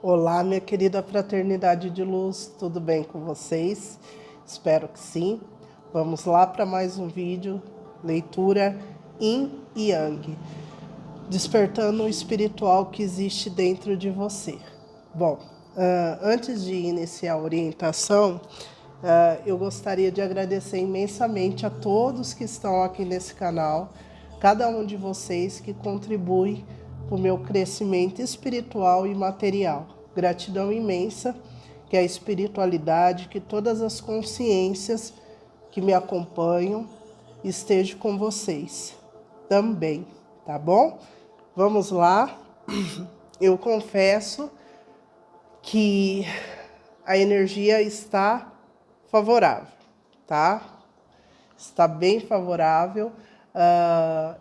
Olá, minha querida fraternidade de luz, tudo bem com vocês? Espero que sim. Vamos lá para mais um vídeo, leitura Yin e Yang, despertando o espiritual que existe dentro de você. Bom, antes de iniciar a orientação, eu gostaria de agradecer imensamente a todos que estão aqui nesse canal, cada um de vocês que contribui para o meu crescimento espiritual e material. Gratidão imensa, que a espiritualidade, que todas as consciências que me acompanham estejam com vocês também, tá bom? Vamos lá. Eu confesso que a energia está favorável, tá? Está bem favorável.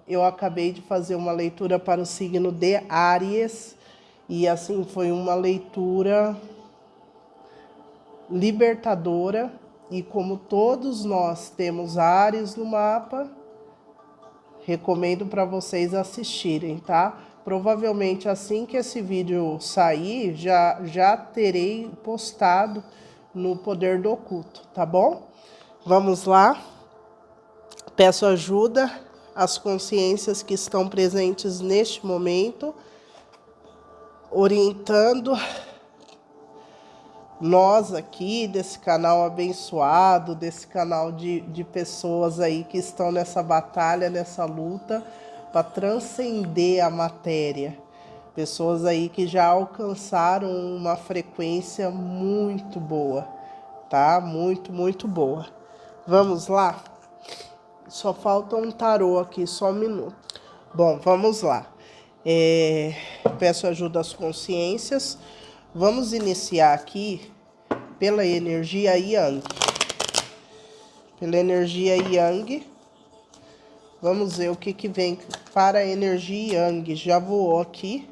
Eu acabei de fazer uma leitura para o signo de Áries e assim foi uma leitura libertadora. E como todos nós temos Áries no mapa, recomendo para vocês assistirem, tá? Provavelmente assim que esse vídeo sair, já terei postado no Poder do Oculto, tá bom? Vamos lá. Peço ajuda às consciências que estão presentes neste momento, orientando nós aqui desse canal abençoado, desse canal de pessoas aí que estão nessa batalha, nessa luta para transcender a matéria. Pessoas aí que já alcançaram uma frequência muito boa, tá? Muito, muito boa. Vamos lá? Só falta um tarô aqui, só um minuto. Bom, vamos lá. Peço ajuda às consciências. Vamos iniciar aqui pela energia Yang. Pela energia Yang. Vamos ver o que vem para a energia Yang. Já voou aqui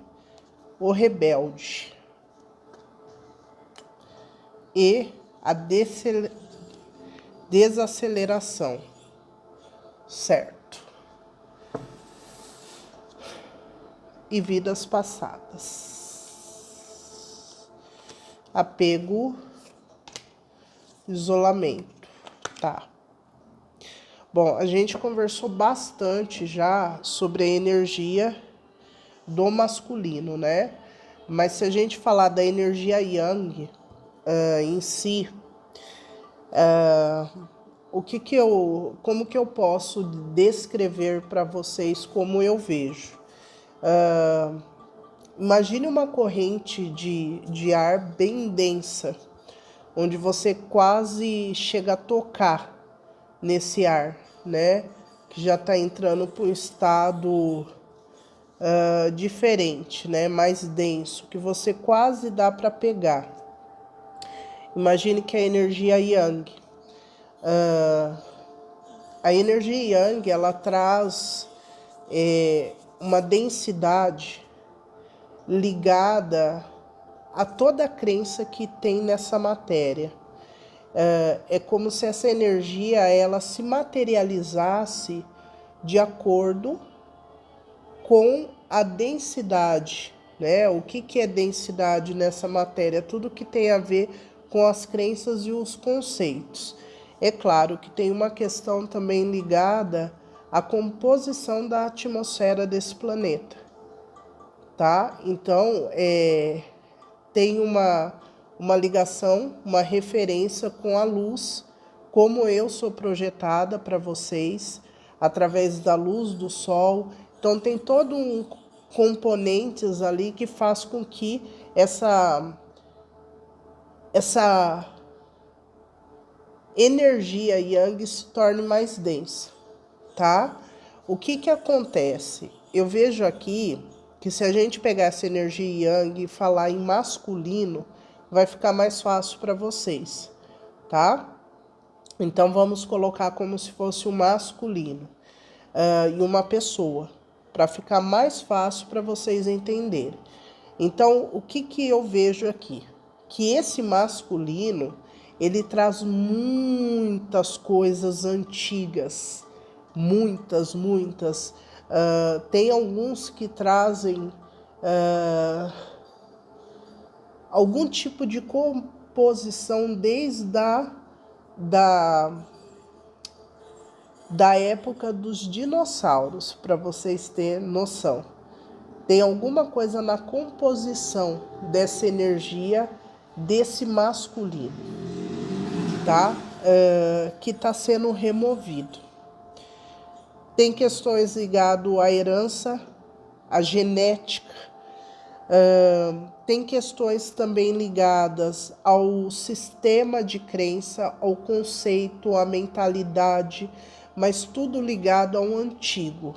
o rebelde. E a desaceleração. Certo. E vidas passadas. Apego, isolamento, tá? Bom, a gente conversou bastante já sobre a energia do masculino, né? Mas se a gente falar da energia Yang em si, como que eu posso descrever para vocês como eu vejo? Imagine uma corrente de ar bem densa, onde você quase chega a tocar nesse ar, né? Que já está entrando para um estado diferente, né? Mais denso, que você quase dá para pegar. Imagine que a energia Yang. A energia Yang, ela traz uma densidade ligada a toda a crença que tem nessa matéria. É como se essa energia ela se materializasse de acordo com a densidade, né? O que é densidade nessa matéria? Tudo que tem a ver com as crenças e os conceitos. É claro que tem uma questão também ligada à composição da atmosfera desse planeta, tá? Então, tem uma ligação, uma referência com a luz, como eu sou projetada para vocês, através da luz do sol. Então, tem todo um componentes ali que faz com que essa energia Yang se torne mais densa, tá? O que acontece? Eu vejo aqui que se a gente pegar essa energia Yang e falar em masculino, vai ficar mais fácil para vocês, tá? Então vamos colocar como se fosse um masculino e uma pessoa, para ficar mais fácil para vocês entenderem. Então, o que eu vejo aqui? Que esse masculino, ele traz muitas coisas antigas, muitas. Tem alguns que trazem algum tipo de composição desde da época dos dinossauros, para vocês terem noção. Tem alguma coisa na composição dessa energia, desse masculino, tá? Que está sendo removido. Tem questões ligadas à herança, à genética, tem questões também ligadas ao sistema de crença, ao conceito, à mentalidade, mas tudo ligado ao antigo,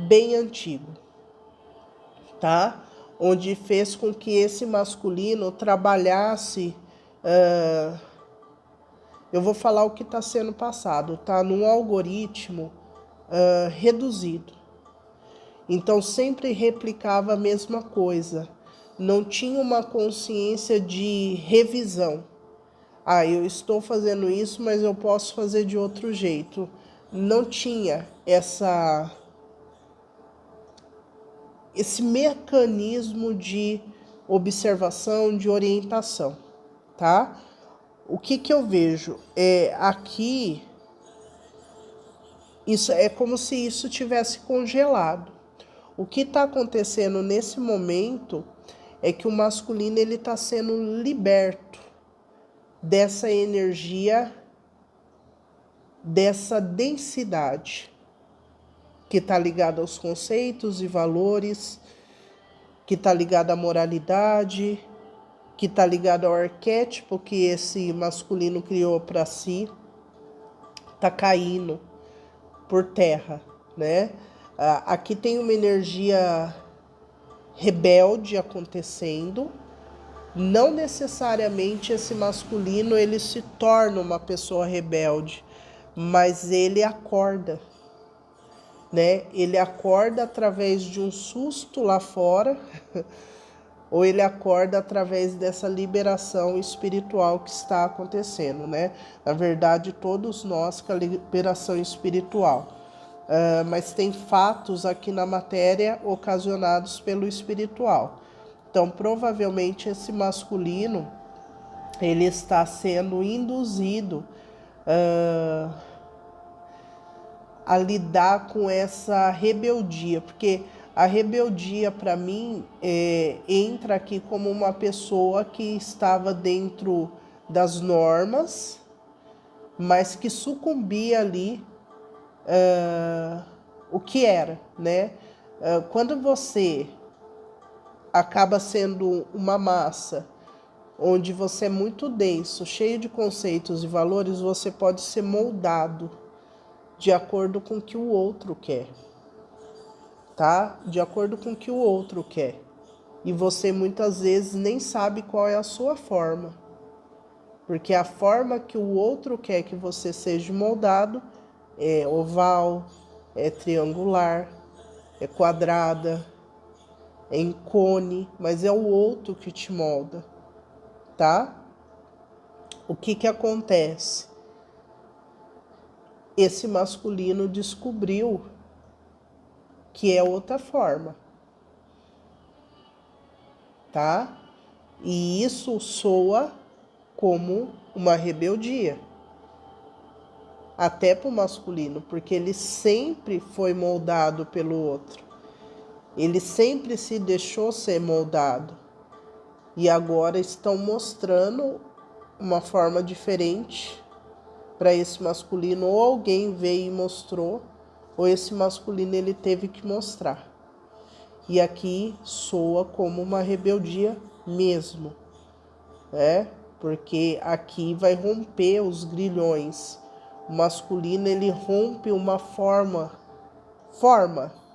bem antigo, tá? Onde fez com que esse masculino trabalhasse, eu vou falar o que está sendo passado, tá? Num algoritmo reduzido. Então sempre replicava a mesma coisa, não tinha uma consciência de revisão. Eu estou fazendo isso, mas eu posso fazer de outro jeito. Não tinha esse mecanismo de observação, de orientação, tá? O que eu vejo aqui, isso é como se isso tivesse congelado. O que está acontecendo nesse momento é que o masculino ele está sendo liberto dessa energia, dessa densidade que está ligada aos conceitos e valores, que está ligada à moralidade, que está ligada ao arquétipo que esse masculino criou para si, está caindo por terra, né? Aqui tem uma energia rebelde acontecendo. Não necessariamente esse masculino ele se torna uma pessoa rebelde, mas ele acorda, né? Ele acorda através de um susto lá fora, ou ele acorda através dessa liberação espiritual que está acontecendo, né? Na verdade, todos nós com a liberação espiritual. Mas tem fatos aqui na matéria ocasionados pelo espiritual. Então, provavelmente, esse masculino, ele está sendo induzido a lidar com essa rebeldia, porque a rebeldia, para mim, entra aqui como uma pessoa que estava dentro das normas, mas que sucumbia ali o que era, né? Quando você acaba sendo uma massa, onde você é muito denso, cheio de conceitos e valores, você pode ser moldado de acordo com o que o outro quer, tá? De acordo com o que o outro quer. E você muitas vezes nem sabe qual é a sua forma, porque a forma que o outro quer que você seja moldado é oval, é triangular, é quadrada, é em cone, mas é o outro que te molda, tá? O que acontece? Esse masculino descobriu que é outra forma, tá? E isso soa como uma rebeldia. Até para o masculino, porque ele sempre foi moldado pelo outro. Ele sempre se deixou ser moldado. E agora estão mostrando uma forma diferente para esse masculino. Ou alguém veio e mostrou, ou esse masculino ele teve que mostrar. E aqui soa como uma rebeldia mesmo, né? Porque aqui vai romper os grilhões. O masculino ele rompe uma forma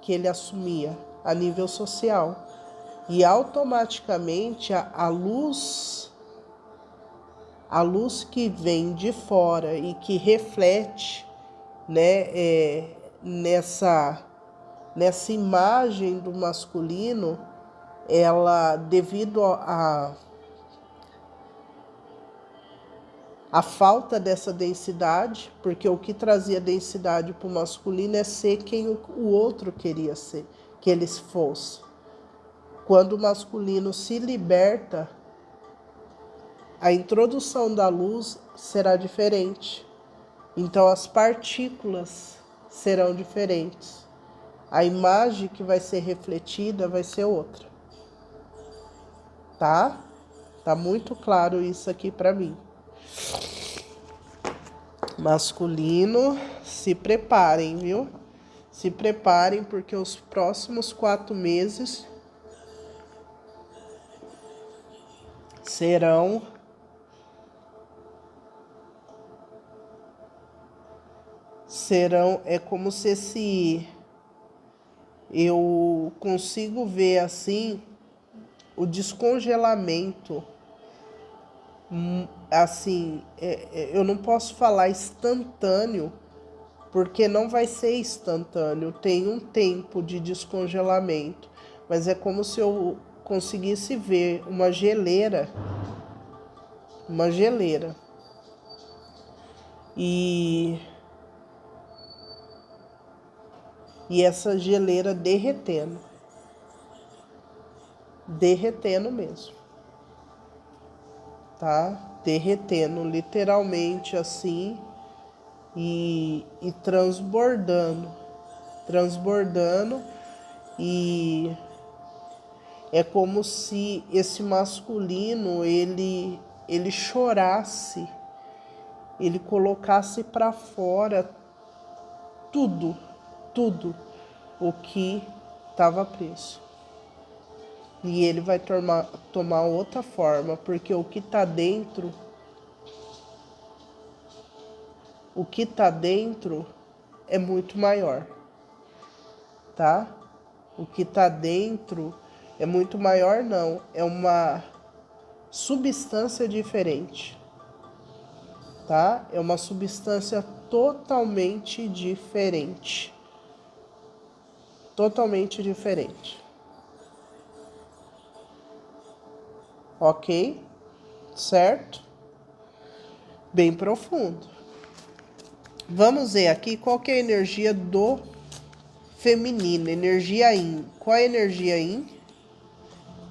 que ele assumia a nível social. E automaticamente a luz que vem de fora e que reflete, né, nessa imagem do masculino, ela, devido a falta dessa densidade, porque o que trazia densidade para o masculino é ser quem o outro queria ser, que eles fossem. Quando o masculino se liberta, a introdução da luz será diferente. Então as partículas serão diferentes. A imagem que vai ser refletida vai ser outra. Tá? Tá muito claro isso aqui para mim. Masculino, se preparem, viu? Se preparem, porque os próximos 4 meses serão é como se eu consigo ver assim o descongelamento, assim, eu não posso falar instantâneo, porque não vai ser instantâneo, tem um tempo de descongelamento, mas é como se eu conseguisse ver uma geleira, e essa geleira derretendo mesmo, tá? Derretendo literalmente assim e transbordando, e é como se esse masculino ele chorasse, ele colocasse para fora tudo o que estava preso. E ele vai tomar outra forma, porque o que está dentro é muito maior, tá? O que está dentro é muito maior, não, é uma substância diferente, tá? É uma substância totalmente diferente. Totalmente diferente. Ok? Certo? Bem profundo. Vamos ver aqui qual que é a energia do feminino. Energia Yin. Qual é a energia Yin?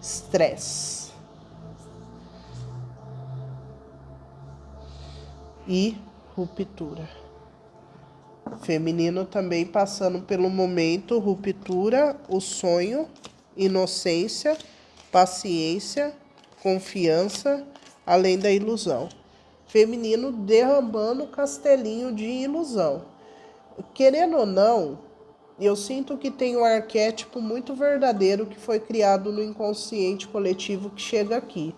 Estresse. E ruptura. Feminino também passando pelo momento ruptura, o sonho, inocência, paciência, confiança, além da ilusão. Feminino derramando o castelinho de ilusão. Querendo ou não, eu sinto que tem um arquétipo muito verdadeiro que foi criado no inconsciente coletivo que chega aqui.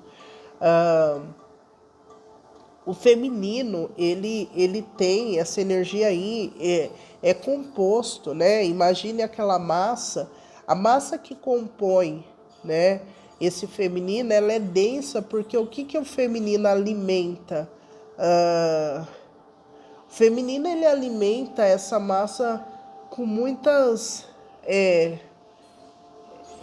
O feminino, ele tem essa energia aí, é composto, né? Imagine aquela massa, a massa que compõe, né, esse feminino, ela é densa, porque o que o feminino alimenta? O feminino, ele alimenta essa massa com muitas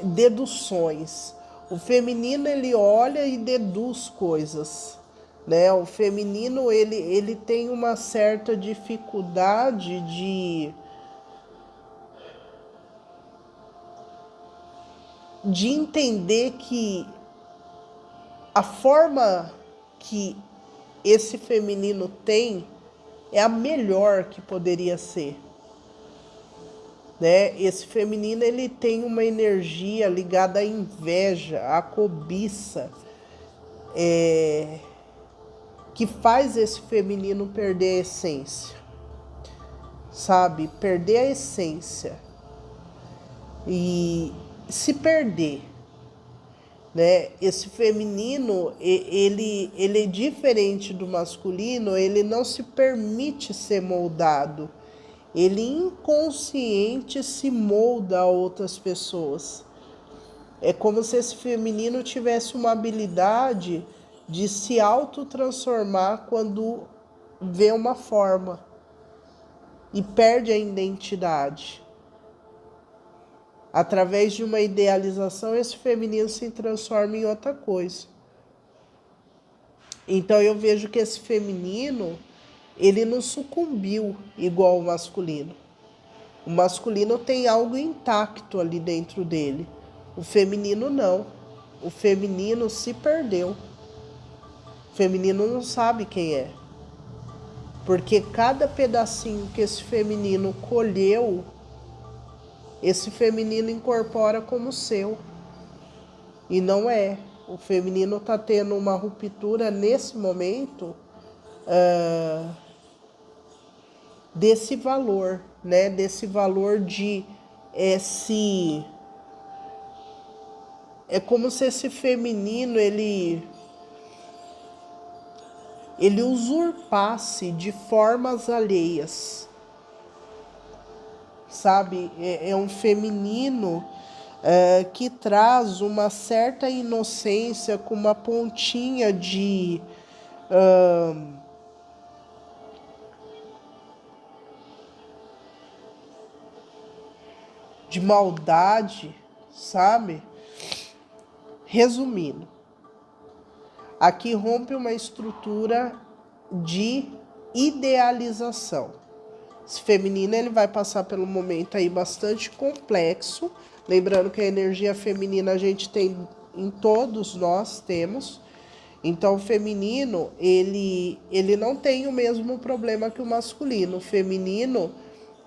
deduções. O feminino, ele olha e deduz coisas, né? O feminino, ele tem uma certa dificuldade de entender que a forma que esse feminino tem é a melhor que poderia ser, né? Esse feminino, ele tem uma energia ligada à inveja, à cobiça, que faz esse feminino perder a essência, sabe? Perder a essência e se perder, né? Esse feminino, ele é diferente do masculino, ele não se permite ser moldado, ele inconsciente se molda a outras pessoas. É como se esse feminino tivesse uma habilidade de se autotransformar quando vê uma forma e perde a identidade. Através de uma idealização, esse feminino se transforma em outra coisa. Então eu vejo que esse feminino, ele não sucumbiu igual o masculino. O masculino tem algo intacto ali dentro dele. O feminino não. O feminino se perdeu. O feminino não sabe quem é. Porque cada pedacinho que esse feminino colheu, esse feminino incorpora como seu. E não é. O feminino está tendo uma ruptura nesse momento desse valor, né? Desse valor de esse... É como se esse feminino, ele usurpasse de formas alheias, sabe? É um feminino que traz uma certa inocência com uma pontinha de maldade, sabe? Resumindo, aqui rompe uma estrutura de idealização. Esse feminino, ele vai passar pelo momento aí bastante complexo. Lembrando que a energia feminina a gente tem, em todos nós temos. Então, o feminino, ele não tem o mesmo problema que o masculino. O feminino,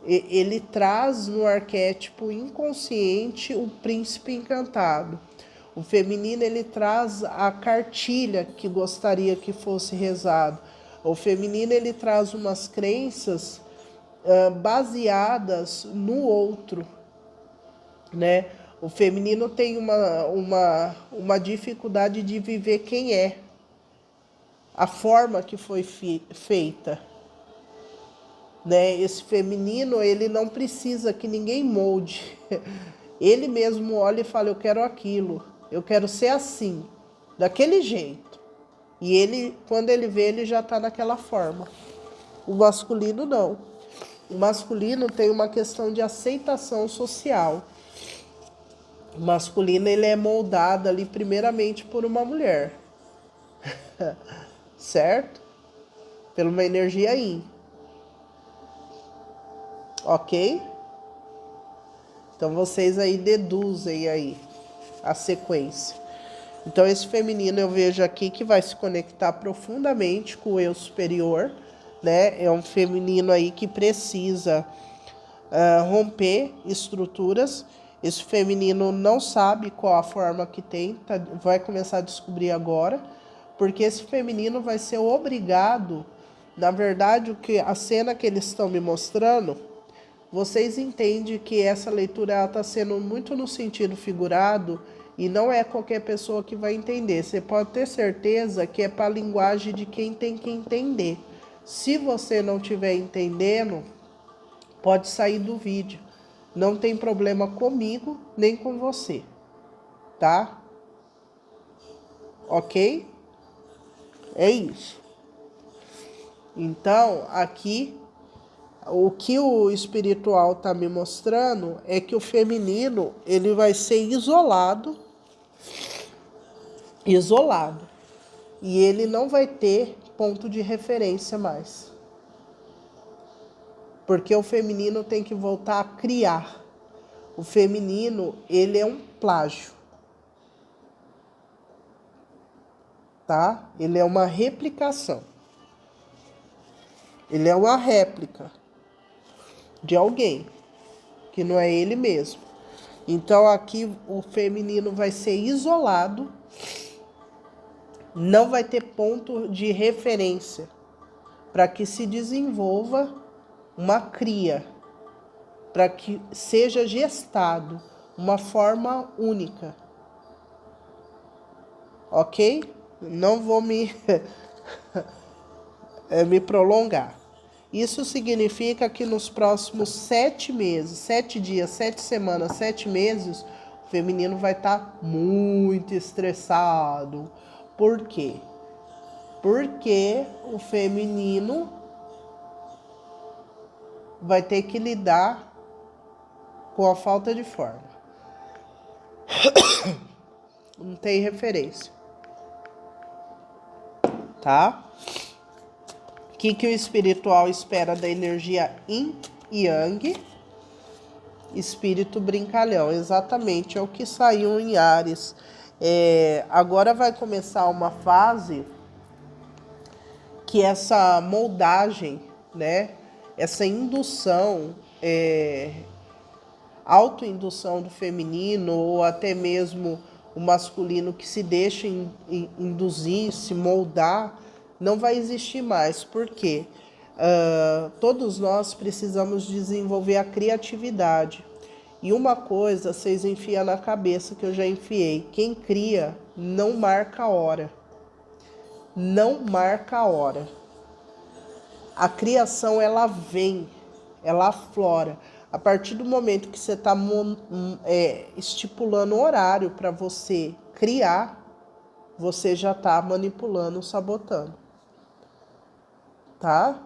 ele traz no arquétipo inconsciente o príncipe encantado. O feminino, ele traz a cartilha que gostaria que fosse rezado. O feminino, ele traz umas crenças baseadas no outro, né? O feminino tem uma dificuldade de viver quem é, a forma que foi feita, né? Esse feminino, ele não precisa que ninguém molde. Ele mesmo olha e fala, eu quero aquilo, eu quero ser assim, daquele jeito. E ele, quando ele vê, ele já está naquela forma. O masculino não. O masculino tem uma questão de aceitação social. O masculino, ele é moldado ali primeiramente por uma mulher. Certo? Pela uma energia yin. Ok? Então vocês aí deduzem aí a sequência. Então esse feminino eu vejo aqui que vai se conectar profundamente com o eu superior, né? É um feminino aí que precisa romper estruturas. Esse feminino não sabe qual a forma que tem, vai começar a descobrir agora, porque esse feminino vai ser obrigado, na verdade, a cena que eles estão me mostrando, vocês entendem que essa leitura está sendo muito no sentido figurado e não é qualquer pessoa que vai entender. Você pode ter certeza que é para a linguagem de quem tem que entender. Se você não estiver entendendo, pode sair do vídeo. Não tem problema comigo, nem com você. Tá? Ok? É isso. Então, aqui, o que o espiritual está me mostrando é que o feminino, ele vai ser isolado. E ele não vai ter ponto de referência mais. Porque o feminino tem que voltar a criar. O feminino, ele é um plágio. Tá? Ele é uma replicação. Ele é uma réplica de alguém, que não é ele mesmo. Então aqui o feminino vai ser isolado, não vai ter ponto de referência para que se desenvolva uma cria, para que seja gestado uma forma única. Ok? Não vou me prolongar. Isso significa que nos próximos 7 meses, 7 dias, 7 semanas, 7 meses, o feminino vai estar muito estressado. Por quê? Porque o feminino vai ter que lidar com a falta de forma. Não tem referência. Tá? O que o espiritual espera da energia yin e yang? espírito brincalhão. Exatamente, é o que saiu em Áries. Agora vai começar uma fase que essa moldagem, né, essa indução, autoindução do feminino, ou até mesmo o masculino que se deixa induzir, se moldar, não vai existir mais. Por quê? Todos nós precisamos desenvolver a criatividade. E uma coisa vocês enfiam na cabeça, que eu já enfiei: quem cria não marca a hora. Não marca a hora. A criação, ela vem, ela aflora. A partir do momento que você está estipulando horário para você criar, você já está manipulando, sabotando. Tá?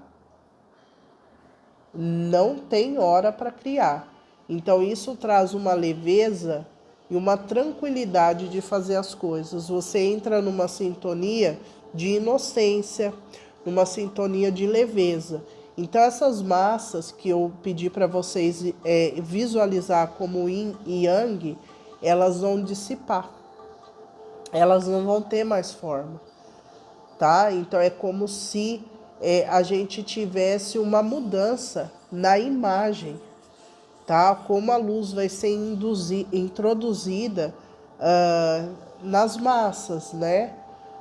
Não tem hora para criar. Então isso traz uma leveza e uma tranquilidade de fazer as coisas. Você entra numa sintonia de inocência, numa sintonia de leveza. Então essas massas que eu pedi para vocês visualizar como yin e yang, elas vão dissipar. Elas não vão ter mais forma, tá? Então é como se a gente tivesse uma mudança na imagem, tá? Como a luz vai ser introduzida nas massas, né?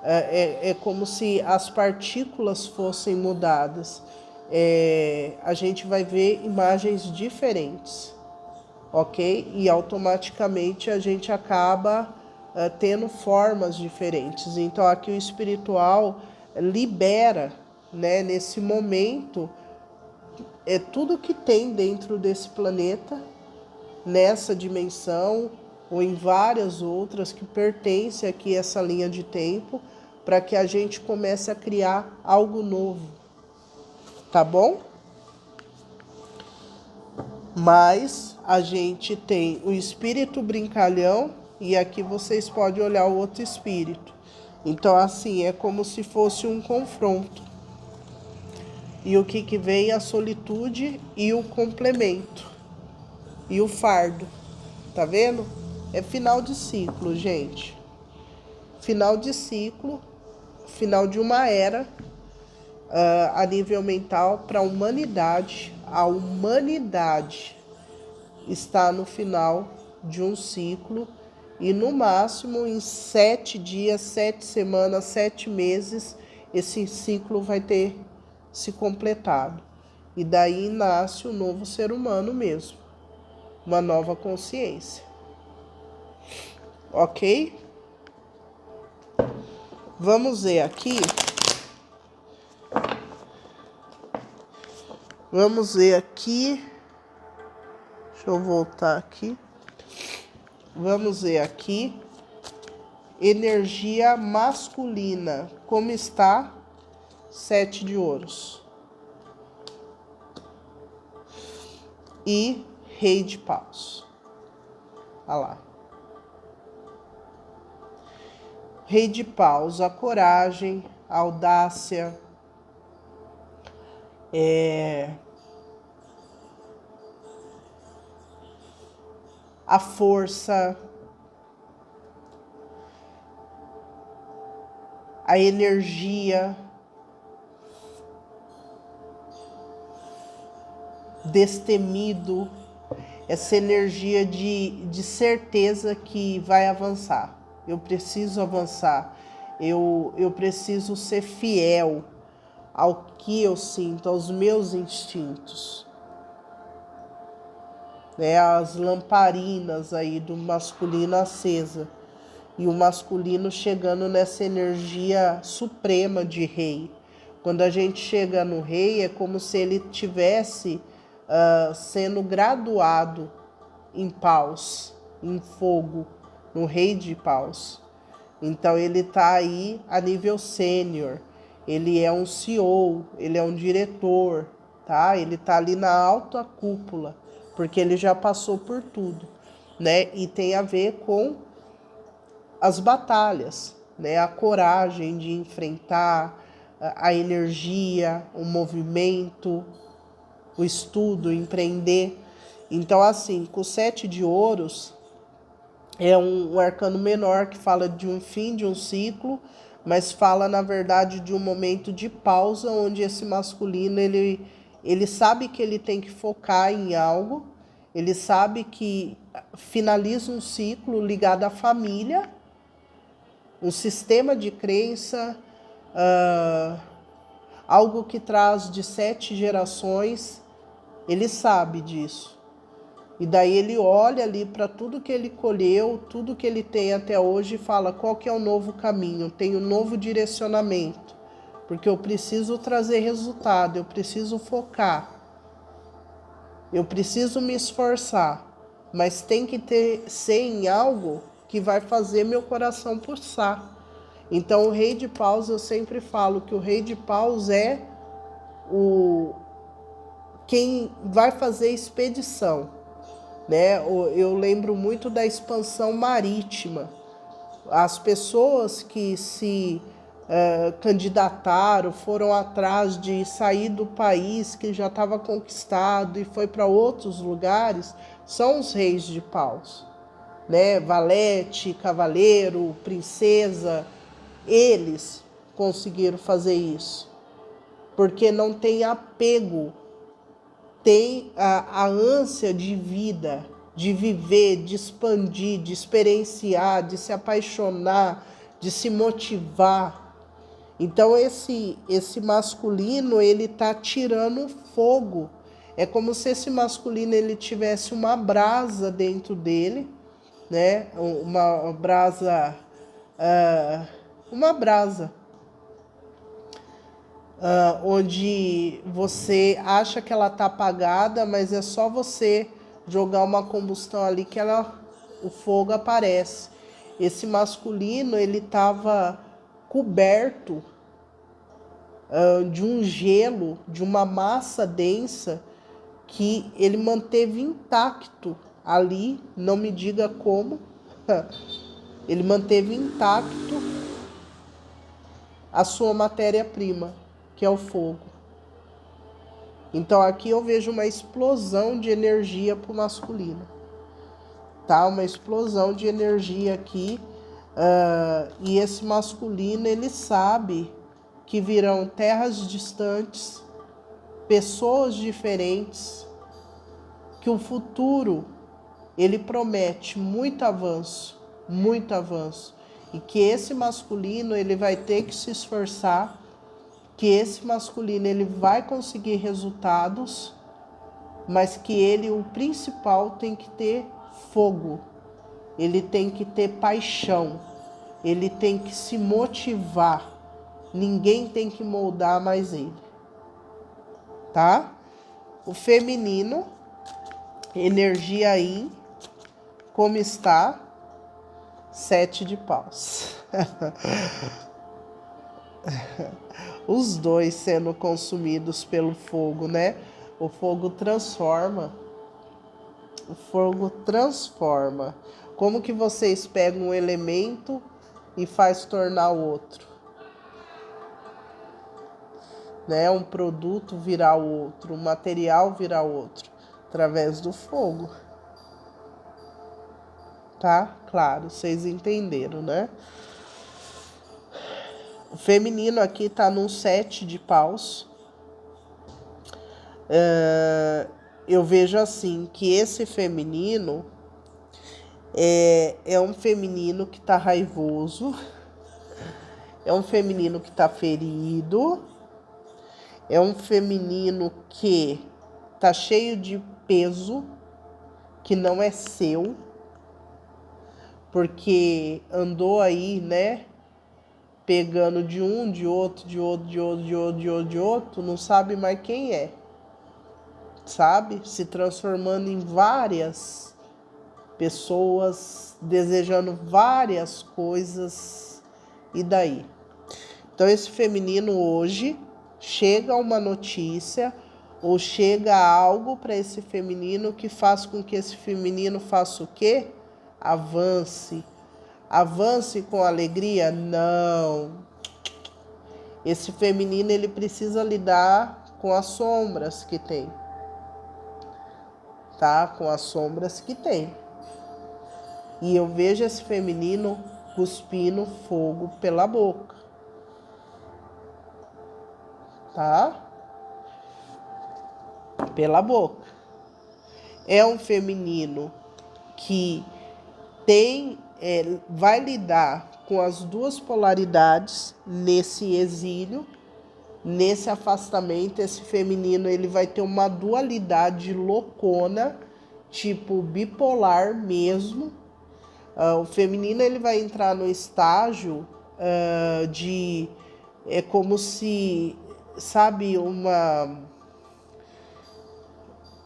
É como se as partículas fossem mudadas. A gente vai ver imagens diferentes, ok? E automaticamente a gente acaba tendo formas diferentes. Então aqui o espiritual libera, né, nesse momento, tudo que tem dentro desse planeta, nessa dimensão ou em várias outras que pertencem aqui a essa linha de tempo, para que a gente comece a criar algo novo, tá bom? Mas a gente tem o espírito brincalhão e aqui vocês podem olhar o outro espírito. Então assim, é como se fosse um confronto. E o que vem? A solitude e o complemento. E o fardo. Tá vendo? É final de ciclo, gente. Final de ciclo. Final de uma era a nível mental para a humanidade. A humanidade está no final de um ciclo. E no máximo em 7 dias, 7 semanas, 7 meses, esse ciclo vai ter se completado. E daí nasce um novo ser humano mesmo. Uma nova consciência. Ok? Vamos ver aqui. Vamos ver aqui. Deixa eu voltar aqui. Vamos ver aqui. Energia masculina. Como está? 7 de ouros. E Rei de paus. Olha lá. Rei de paus, a coragem, a audácia, a força, a energia, destemido, essa energia de certeza que vai avançar. Eu preciso avançar, eu preciso ser fiel ao que eu sinto, aos meus instintos. Né? As lamparinas aí do masculino acesa e o masculino chegando nessa energia suprema de rei. Quando a gente chega no rei, é como se ele tivesse sendo graduado em paus, em fogo, no rei de paus. Então ele está aí a nível sênior, ele é um CEO, ele é um diretor, tá? Ele está ali na alta cúpula, porque ele já passou por tudo, né? E tem a ver com as batalhas, né? A coragem de enfrentar, a energia, o movimento, o estudo, empreender. Então, assim, com o 7 de ouros, é um arcano menor que fala de um fim de um ciclo, mas fala, na verdade, de um momento de pausa, onde esse masculino, ele sabe que ele tem que focar em algo, ele sabe que finaliza um ciclo ligado à família, um sistema de crença, algo que traz de 7 gerações, ele sabe disso. E daí ele olha ali para tudo que ele colheu, tudo que ele tem até hoje e fala qual que é o novo caminho, tem um novo direcionamento, porque eu preciso trazer resultado, eu preciso focar, eu preciso me esforçar, mas tem que ser em algo que vai fazer meu coração pulsar. Então o rei de paus, eu sempre falo que o rei de paus é quem vai fazer expedição, né? Eu lembro muito da expansão marítima. As pessoas que se candidataram, foram atrás de sair do país que já estava conquistado e foi para outros lugares, são os reis de paus, né? Valete, cavaleiro, princesa, eles conseguiram fazer isso, porque não tem apego, tem a ânsia de vida, de viver, de expandir, de experienciar, de se apaixonar, de se motivar. Então esse masculino, ele tá tirando fogo. É como se esse masculino ele tivesse uma brasa dentro dele, né? Uma brasa, onde você acha que ela tá apagada, mas é só você jogar uma combustão ali que o fogo aparece. Esse masculino, ele estava coberto de um gelo, de uma massa densa que ele manteve intacto ali, não me diga como, ele manteve intacto a sua matéria-prima, que é o fogo. Então aqui eu vejo uma explosão de energia para o masculino, tá? Uma explosão de energia aqui, e esse masculino, ele sabe que virão terras distantes, pessoas diferentes, que o futuro, ele promete muito avanço, e que esse masculino, ele vai ter que se esforçar, que esse masculino, ele vai conseguir resultados, mas que ele, o principal, tem que ter fogo, ele tem que ter paixão, ele tem que se motivar, ninguém tem que moldar mais ele, tá? O feminino, energia yin, como está? 7 de paus. Os dois sendo consumidos pelo fogo, né? O fogo transforma. O fogo transforma. Como que vocês pegam um elemento e faz tornar outro? Né? Um produto virar outro, um material virar outro, através do fogo. Tá? Claro, vocês entenderam, né? O feminino aqui tá num 7 de paus. Eu vejo assim, que esse feminino é um feminino que tá raivoso, é um feminino que tá ferido, é um feminino que tá cheio de peso, que não é seu, porque andou aí, né, pegando de um, de outro, não sabe mais quem é, sabe? Se transformando em várias pessoas, desejando várias coisas, e daí? Então esse feminino hoje, chega uma notícia, ou chega algo para esse feminino que faz com que esse feminino faça o quê? Avance. Avance com alegria? Não. Esse feminino, ele precisa lidar com as sombras que tem. tá? Com as sombras que tem. E eu vejo esse feminino cuspindo fogo pela boca, tá? Pela boca. É um feminino que vai lidar com as duas polaridades nesse exílio, nesse afastamento. Esse feminino ele vai ter uma dualidade loucona, tipo bipolar mesmo. O feminino ele vai entrar no estágio de... É como se, sabe,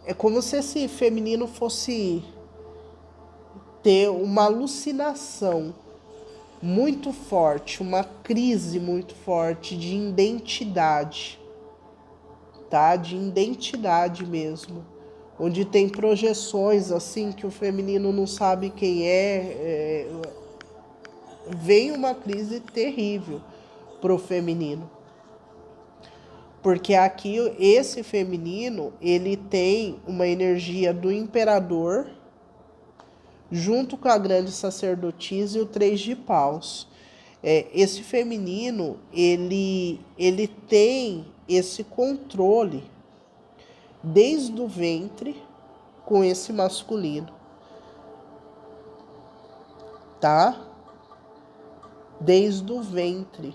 é como se esse feminino fosse ter uma alucinação muito forte, uma crise muito forte de identidade, tá? De identidade mesmo. Onde tem projeções assim que o feminino não sabe quem vem uma crise terrível pro feminino. Porque aqui esse feminino, ele tem uma energia do imperador junto com a grande sacerdotisa e o 3 de paus. Esse feminino, ele tem esse controle desde o ventre com esse masculino, tá? Desde o ventre.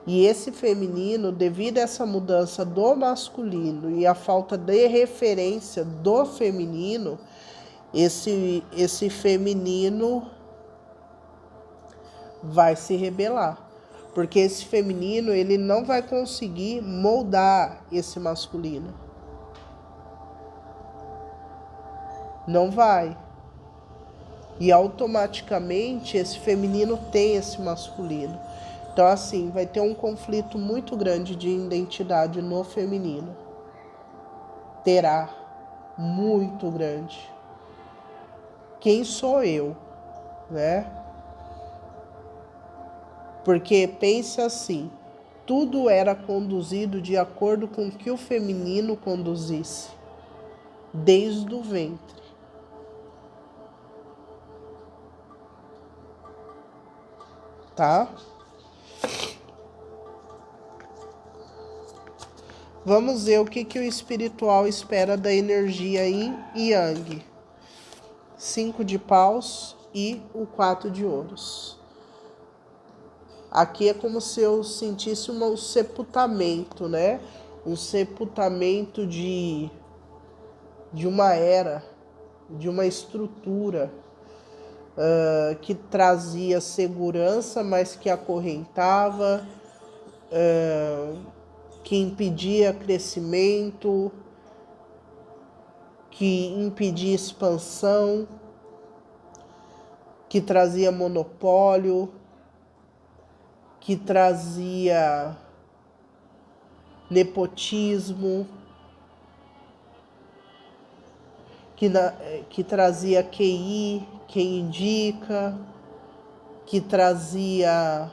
E esse feminino, devido a essa mudança do masculino e a falta de referência do feminino, esse feminino vai se rebelar. Porque esse feminino, ele não vai conseguir moldar esse masculino. Não vai. E automaticamente esse feminino tem esse masculino. Então, assim, vai ter um conflito muito grande de identidade no feminino. Terá. Muito grande. Quem sou eu? Né? Porque pense assim, tudo era conduzido de acordo com o que o feminino conduzisse, desde o ventre. Tá? Vamos ver o que o espiritual espera da energia Yin e Yang. 5 de paus e o 4 de ouros. Aqui é como se eu sentisse um sepultamento, né? Um sepultamento de uma era, de uma estrutura que trazia segurança, mas que acorrentava, que impedia crescimento, que impedia expansão, que trazia monopólio, que trazia nepotismo, que trazia QI, quem indica, que trazia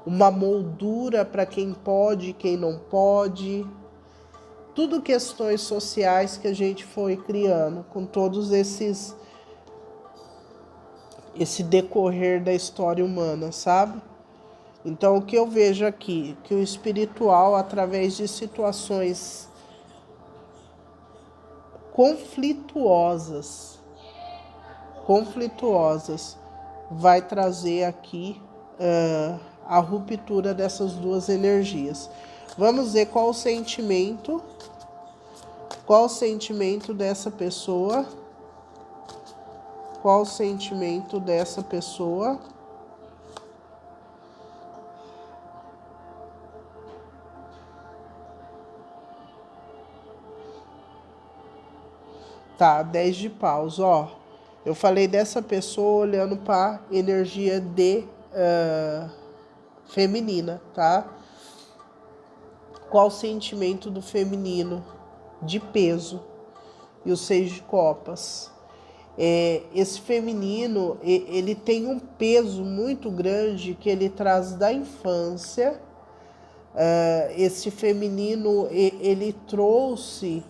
uma moldura para quem pode e quem não pode. Tudo questões sociais que a gente foi criando com todos esse decorrer da história humana, sabe? Então, o que eu vejo aqui, que o espiritual, através de situações conflituosas, vai trazer aqui a ruptura dessas duas energias. Vamos ver qual o sentimento dessa pessoa. Qual o sentimento dessa pessoa? Tá, 10 de paus, ó. Eu falei dessa pessoa olhando para energia feminina, tá? Qual o sentimento do feminino? De peso. E o 6 de copas. Esse feminino, ele tem um peso muito grande que ele traz da infância. Esse feminino, ele trouxe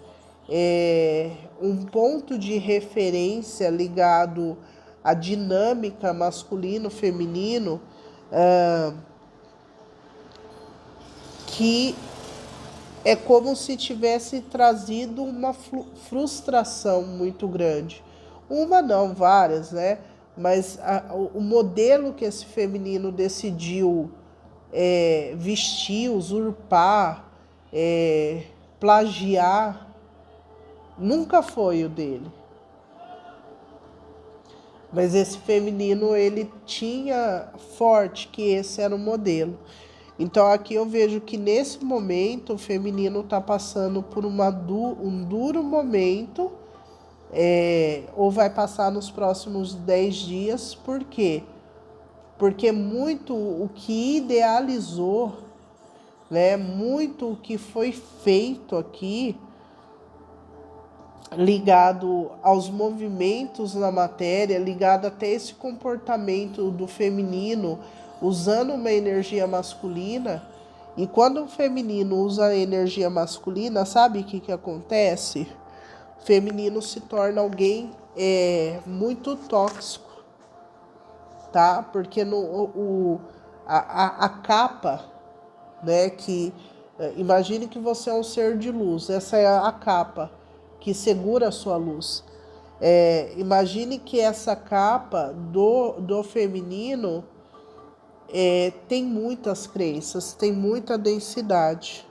um ponto de referência ligado à dinâmica masculino-feminino, que é como se tivesse trazido uma frustração muito grande. Uma não, várias, né? Mas o modelo que esse feminino decidiu vestir, usurpar, plagiar, nunca foi o dele. Mas esse feminino, ele tinha forte que esse era o modelo. Então aqui eu vejo que nesse momento o feminino está passando por um duro momento, ou vai passar nos próximos 10 dias. Por quê? Porque muito o que idealizou, né, muito o que foi feito aqui, ligado aos movimentos na matéria, ligado até esse comportamento do feminino, usando uma energia masculina. E quando o feminino usa a energia masculina, sabe o que acontece? O feminino se torna alguém muito tóxico, tá? Porque a capa, né, imagine que você é um ser de luz, essa é a capa que segura a sua luz. Imagine que essa capa do feminino tem muitas crenças, tem muita densidade,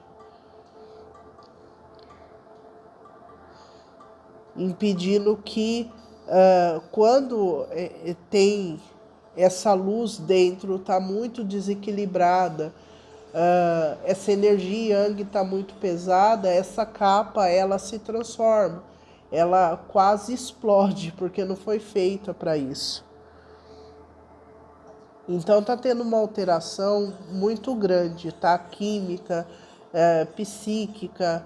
impedindo que quando tem essa luz dentro, está muito desequilibrada, essa energia yang está muito pesada, essa capa ela se transforma, ela quase explode, porque não foi feita para isso. Então tá tendo uma alteração muito grande, tá? Química, psíquica,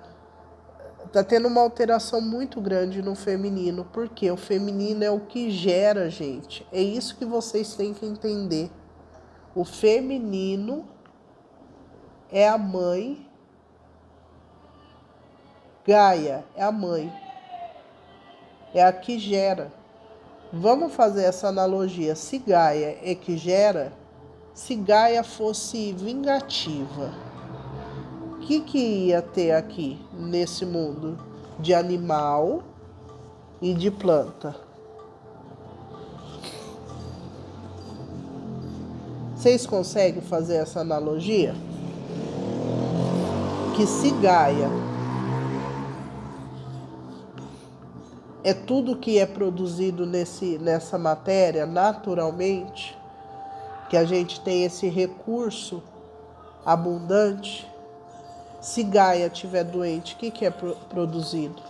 tá tendo uma alteração muito grande no feminino, porque o feminino é o que gera, gente. É isso que vocês têm que entender. O feminino é a mãe, Gaia é a mãe, é a que gera. Vamos fazer essa analogia. Se Gaia é que gera, se Gaia fosse vingativa, o que ia ter aqui nesse mundo de animal e de planta? Vocês conseguem fazer essa analogia? Que se Gaia é tudo que é produzido nessa matéria naturalmente, que a gente tem esse recurso abundante. Se Gaia estiver doente, o que é produzido?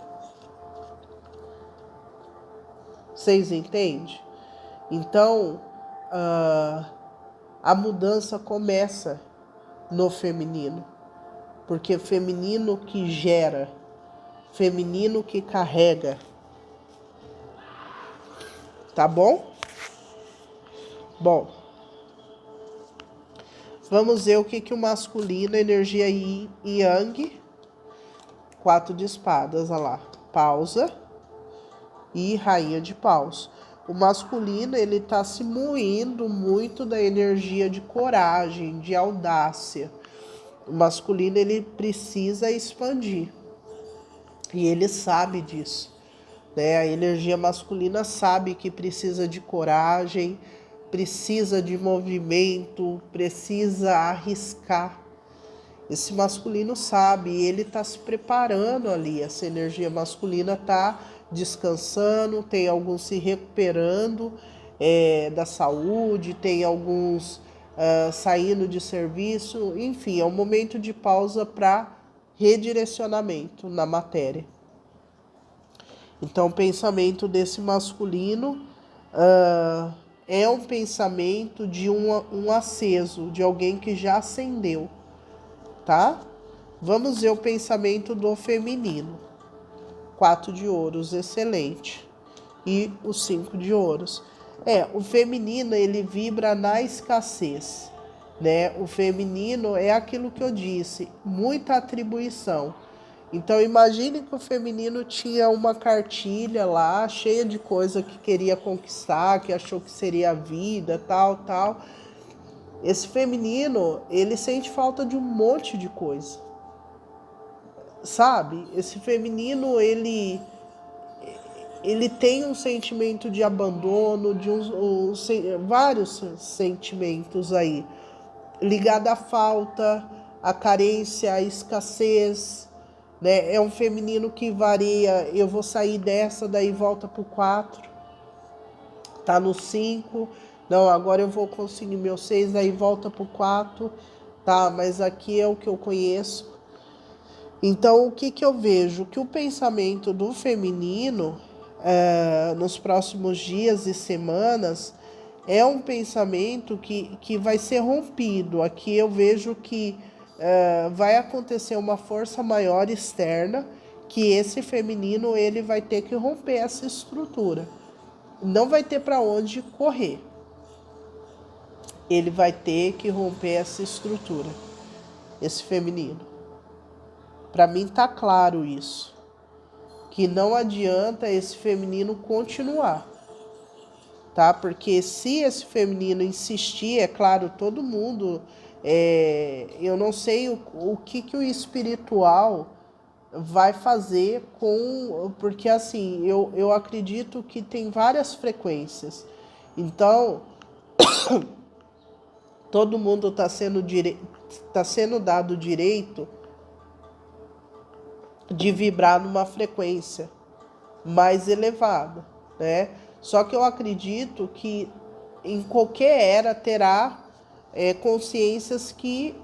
Vocês entendem? Então, a mudança começa no feminino, porque feminino que gera, feminino que carrega. Tá bom? Bom, vamos ver o que o masculino, energia yin e yang, 4 de espadas, olha lá, pausa e rainha de paus. O masculino, ele tá se moendo muito da energia de coragem, de audácia. O masculino, ele precisa expandir, e ele sabe disso. A energia masculina sabe que precisa de coragem, precisa de movimento, precisa arriscar. Esse masculino sabe, e ele está se preparando ali. Essa energia masculina está descansando, tem alguns se recuperando da saúde, tem alguns saindo de serviço. Enfim, é um momento de pausa para redirecionamento na matéria. Então, o pensamento desse masculino é um pensamento de um aceso, de alguém que já acendeu, tá? Vamos ver o pensamento do feminino. 4 de ouros, excelente. E o 5 de ouros. O feminino, ele vibra na escassez, né? O feminino é aquilo que eu disse, muita atribuição. Então imagine que o feminino tinha uma cartilha lá, cheia de coisa que queria conquistar, que achou que seria a vida, tal, tal. Esse feminino, ele sente falta de um monte de coisa. Sabe? Esse feminino, ele tem um sentimento de abandono, de vários sentimentos aí, ligado à falta, à carência, à escassez, né? É um feminino que varia, eu vou sair dessa, daí volta pro 4, tá no 5, não, agora eu vou conseguir meu 6, daí volta pro 4, tá, mas aqui é o que eu conheço. Então, o que eu vejo? Que o pensamento do feminino, nos próximos dias e semanas, é um pensamento que vai ser rompido. Aqui eu vejo que vai acontecer uma força maior externa, que esse feminino ele vai ter que romper essa estrutura. Não vai ter para onde correr. Ele vai ter que romper essa estrutura, esse feminino. Para mim tá claro isso, que não adianta esse feminino continuar, tá? Porque se esse feminino insistir, é claro, todo mundo, eu não sei o que o espiritual vai fazer com, porque assim, eu acredito que tem várias frequências, então todo mundo está sendo dado o direito de vibrar numa frequência mais elevada, né? Só que eu acredito que em qualquer era terá consciências que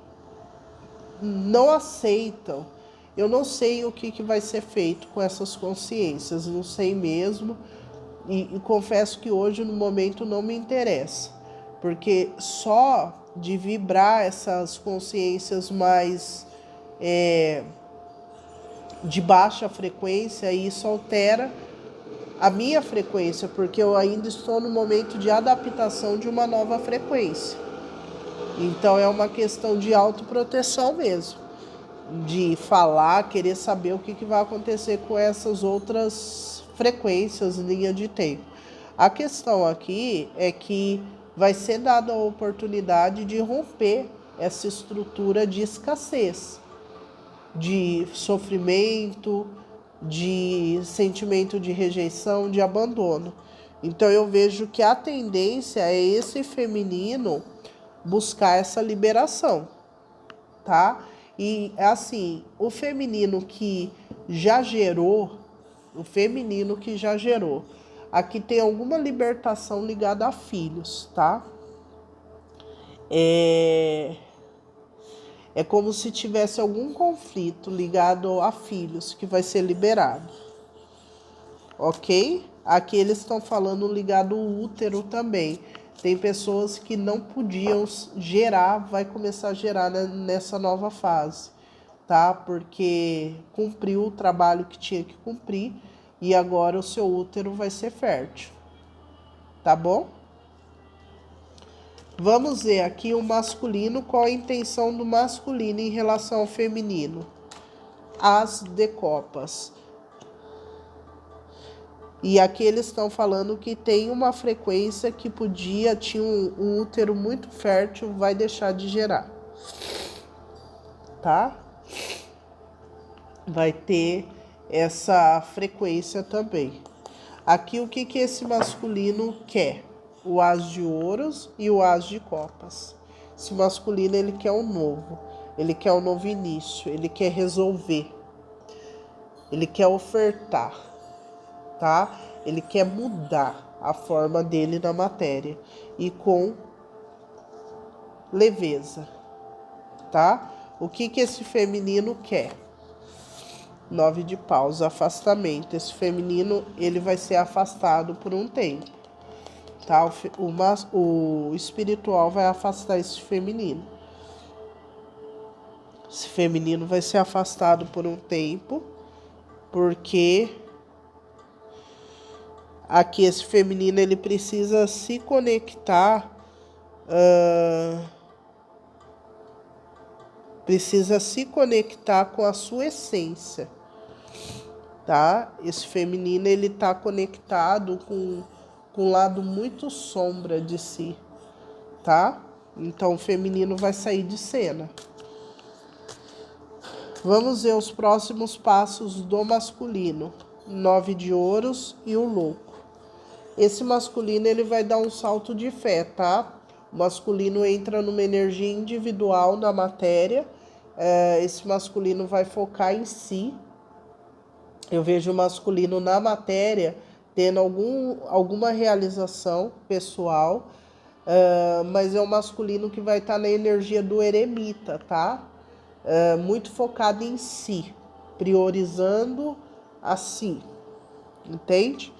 não aceitam. Eu não sei o que vai ser feito com essas consciências, não sei mesmo. E confesso que hoje, no momento, não me interessa. Porque só de vibrar essas consciências mais de baixa frequência, isso altera a minha frequência, porque eu ainda estou no momento de adaptação de uma nova frequência. Então é uma questão de autoproteção mesmo, de falar, querer saber o que vai acontecer com essas outras frequências, linha de tempo. A questão aqui é que vai ser dada a oportunidade de romper essa estrutura de escassez, de sofrimento, de sentimento de rejeição, de abandono. Então eu vejo que a tendência é esse feminino buscar essa liberação, tá? E assim, o feminino que já gerou, aqui tem alguma libertação ligada a filhos, tá? É como se tivesse algum conflito ligado a filhos que vai ser liberado. Ok? Aqui eles estão falando ligado ao útero também. Tem pessoas que não podiam gerar, vai começar a gerar nessa nova fase, tá? Porque cumpriu o trabalho que tinha que cumprir e agora o seu útero vai ser fértil. Tá bom? Vamos ver aqui o masculino, qual a intenção do masculino em relação ao feminino. As de copas. E aqui eles estão falando que tem uma frequência que tinha um útero muito fértil, vai deixar de gerar. Tá? Vai ter essa frequência também. Aqui o que esse masculino quer? O as de ouros e o as de copas. Esse masculino, ele quer o novo. Ele quer o novo início. Ele quer resolver. Ele quer ofertar. Tá? Ele quer mudar a forma dele na matéria. E com leveza. Tá? O que esse feminino quer? 9 de paus, afastamento. Esse feminino, ele vai ser afastado por um tempo. Tá? O espiritual vai afastar esse feminino. Esse feminino vai ser afastado por um tempo, porque aqui esse feminino ele precisa se conectar, com a sua essência. tá? Esse feminino, ele tá conectado com um lado muito sombra de si, tá? Então, o feminino vai sair de cena. Vamos ver os próximos passos do masculino. 9 de ouros e o louco. Esse masculino, ele vai dar um salto de fé, tá? O masculino entra numa energia individual na matéria. Esse masculino vai focar em si. Eu vejo o masculino na matéria tendo alguma realização pessoal, mas é um masculino que vai estar na energia do eremita, tá? Muito focado em si, priorizando a si, entende?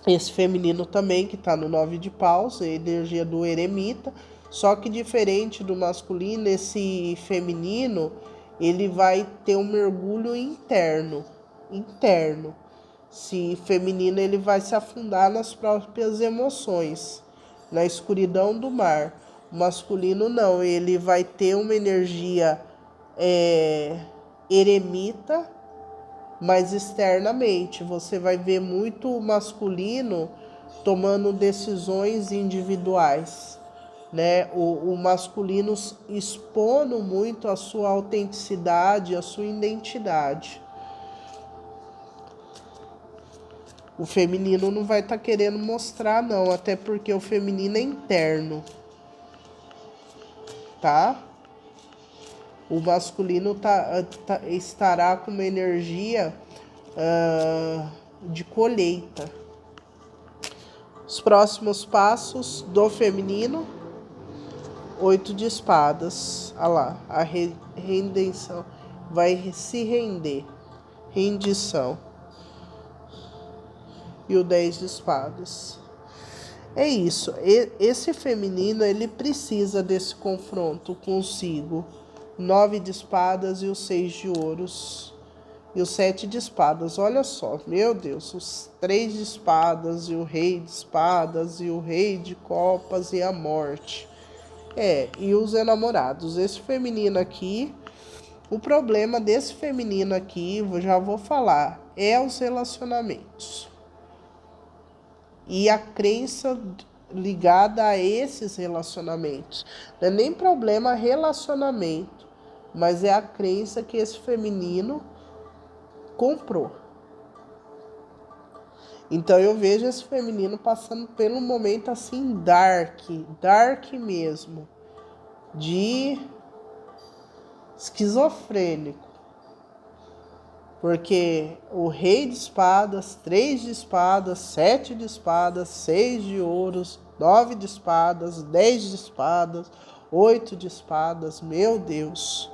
Esse feminino também, que está no 9 de paus, é a energia do eremita, só que diferente do masculino, esse feminino, ele vai ter um mergulho interno. Se feminino, ele vai se afundar nas próprias emoções, na escuridão do mar. O masculino não, ele vai ter uma energia eremita, mas externamente. Você vai ver muito o masculino tomando decisões individuais, né? O masculino expondo muito a sua autenticidade, a sua identidade. O feminino não vai estar querendo mostrar, não, até porque o feminino é interno, tá? O masculino estará com uma energia de colheita. Os próximos passos do feminino. 8 de espadas. Olha lá, a rendição. Vai se render. Rendição. E o 10 de espadas. É isso. Esse feminino, ele precisa desse confronto consigo. 9 de espadas e o 6 de ouros. E o 7 de espadas. Olha só, meu Deus. Os 3 de espadas e o rei de espadas e o rei de copas e a morte. E os enamorados. Esse feminino aqui, o problema desse feminino aqui, eu já vou falar, é os relacionamentos. E a crença ligada a esses relacionamentos. Não é nem problema relacionamento, mas é a crença que esse feminino comprou. Então eu vejo esse feminino passando pelo momento assim dark mesmo, de esquizofrênico. Porque o rei de espadas, 3 de espadas, 7 de espadas, 6 de ouros, 9 de espadas, 10 de espadas, 8 de espadas, meu Deus.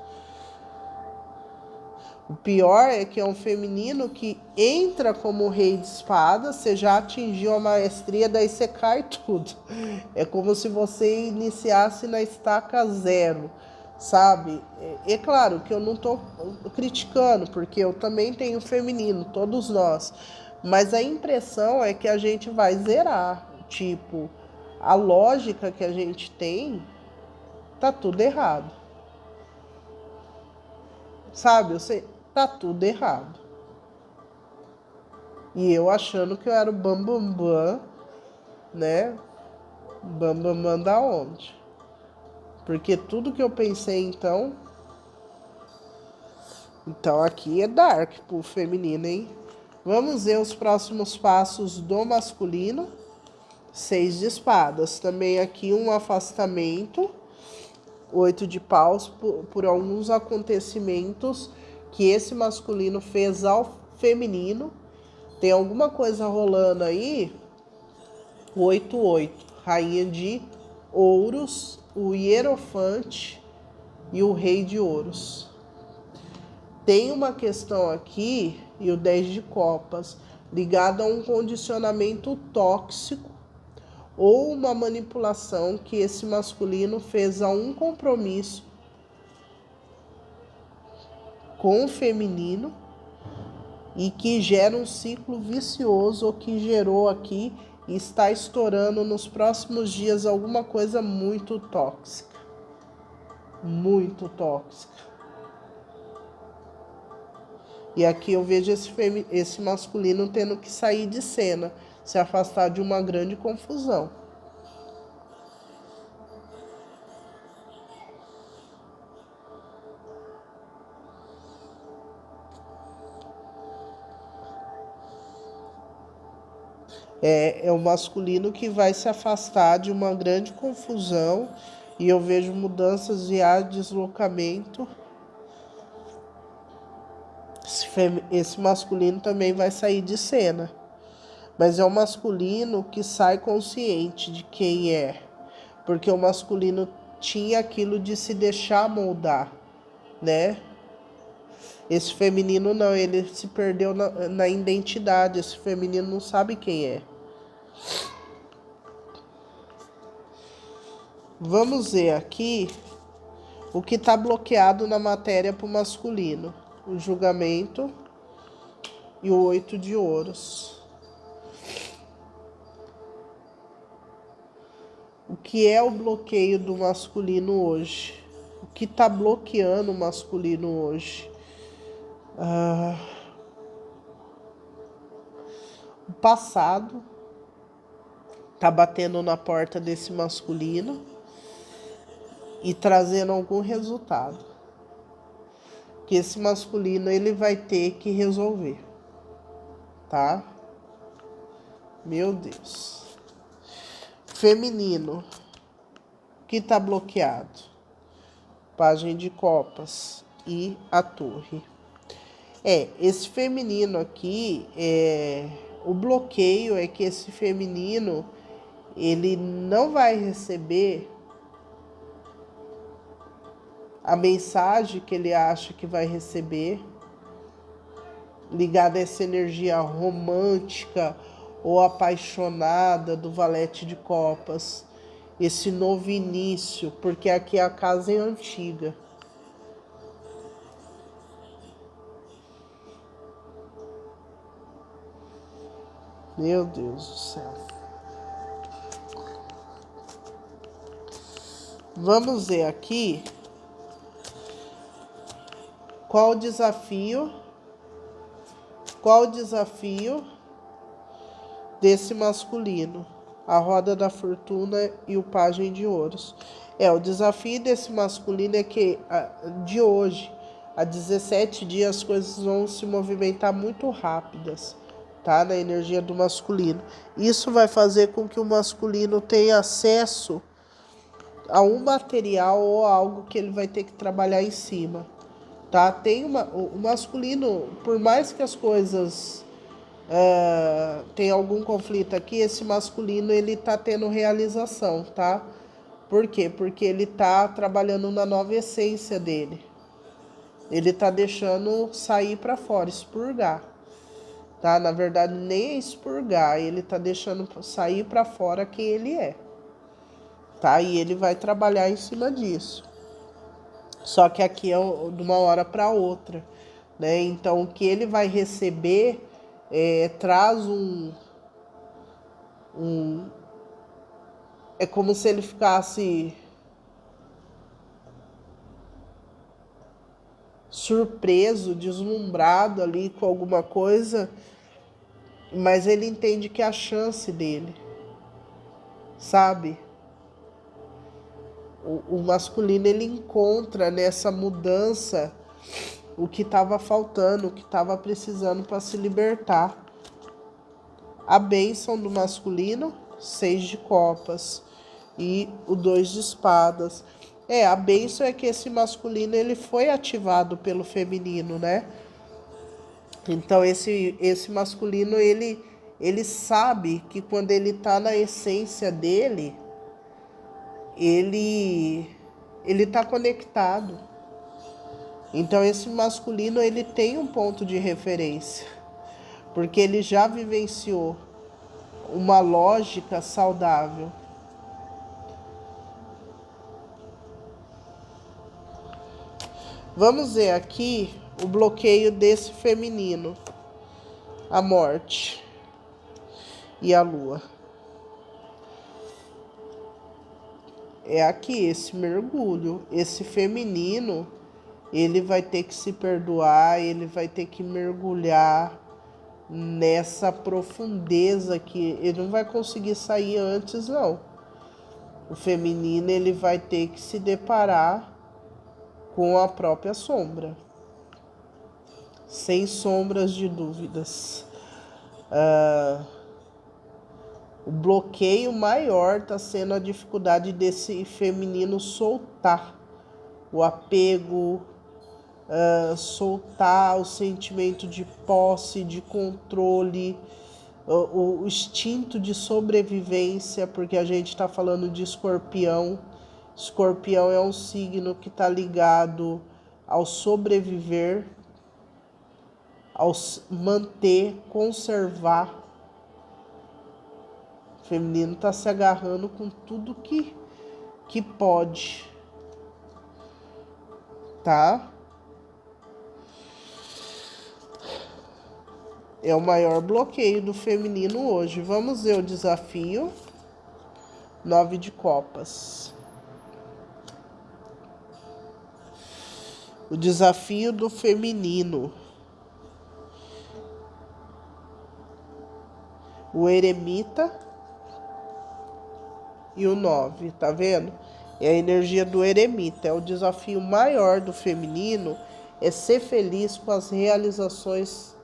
O pior é que é um feminino que entra como rei de espadas, você já atingiu a maestria, daí você cai tudo. É como se você iniciasse na estaca zero, sabe? É claro que eu não estou criticando, porque eu também tenho feminino, todos nós. Mas a impressão é que a gente vai zerar. Tipo, a lógica que a gente tem, tá tudo errado. Sabe, tá tudo errado. E eu achando que eu era o bambambam, né? Bambambam da onde? Porque tudo que eu pensei então aqui é dark pro feminino, hein? Vamos ver os próximos passos do masculino. 6 de espadas. Também aqui um afastamento. 8 de paus por alguns acontecimentos que esse masculino fez ao feminino. Tem alguma coisa rolando aí. 8-8. Rainha de ouros, o hierofante e o rei de ouros. Tem uma questão aqui, e o 10 de copas, ligado a um condicionamento tóxico ou uma manipulação que esse masculino fez a um compromisso com o feminino e que gera um ciclo vicioso, ou que gerou aqui e está estourando nos próximos dias alguma coisa muito tóxica. Muito tóxica. E aqui eu vejo esse masculino tendo que sair de cena, se afastar de uma grande confusão. É o masculino que vai se afastar de uma grande confusão, e eu vejo mudanças de ar, deslocamento. Esse masculino também vai sair de cena, mas é um masculino que sai consciente de quem é, porque o masculino tinha aquilo de se deixar moldar, né? Esse feminino não, ele se perdeu na identidade, esse feminino não sabe quem é. Vamos ver aqui o que está bloqueado na matéria para o masculino. O julgamento e o 8 de ouros. O que é o bloqueio do masculino hoje? O que está bloqueando o masculino hoje? O passado está batendo na porta desse masculino e trazendo algum resultado que esse masculino ele vai ter que resolver, tá? Meu Deus. Feminino, que tá bloqueado? Pajem de copas e a torre. Esse feminino aqui, o bloqueio é que esse feminino, ele não vai receber a mensagem que ele acha que vai receber, ligada a essa energia romântica ou apaixonada do valete de copas, esse novo início, porque aqui a casa é antiga. Meu Deus do céu. Vamos ver aqui qual o desafio desse masculino. A roda da fortuna e o pajem de ouros. O desafio desse masculino é que de hoje a 17 dias as coisas vão se movimentar muito rápidas, tá? Na energia do masculino. Isso vai fazer com que o masculino tenha acesso a um material ou algo que ele vai ter que trabalhar em cima, tá? O masculino, por mais que as coisas tem algum conflito aqui, esse masculino ele tá tendo realização, tá? Por quê? Porque ele tá trabalhando na nova essência dele. Ele tá deixando sair para fora, expurgar, tá? Na verdade, nem é expurgar, ele tá deixando sair para fora quem ele é, tá? E ele vai trabalhar em cima disso. Só que aqui é de uma hora para outra, né? Então, o que ele vai receber traz é como se ele ficasse surpreso, deslumbrado ali com alguma coisa, mas ele entende que é a chance dele, sabe? O masculino ele encontra nessa mudança o que estava faltando, o que estava precisando para se libertar. A bênção do masculino, 6 de copas e o 2 de espadas. A bênção é que esse masculino ele foi ativado pelo feminino, né? Então esse masculino ele sabe que quando ele tá na essência dele, ele tá conectado. Então esse masculino ele tem um ponto de referência, porque ele já vivenciou uma lógica saudável. Vamos ver aqui o bloqueio desse feminino, a morte e a lua. É aqui esse mergulho, esse feminino, ele vai ter que se perdoar, ele vai ter que mergulhar nessa profundeza que ele não vai conseguir sair antes, não. O feminino, ele vai ter que se deparar com a própria sombra, sem sombras de dúvidas. O bloqueio maior está sendo a dificuldade desse feminino soltar o apego, soltar o sentimento de posse, de controle, o instinto de sobrevivência, porque a gente está falando de escorpião. Escorpião é um signo que está ligado ao sobreviver, ao manter, conservar. O feminino está se agarrando com tudo que pode, tá? É o maior bloqueio do feminino hoje. Vamos ver o desafio. 9 de copas. O desafio do feminino. O eremita e o 9, tá vendo? É a energia do eremita. É o desafio maior do feminino, é ser feliz com as realizações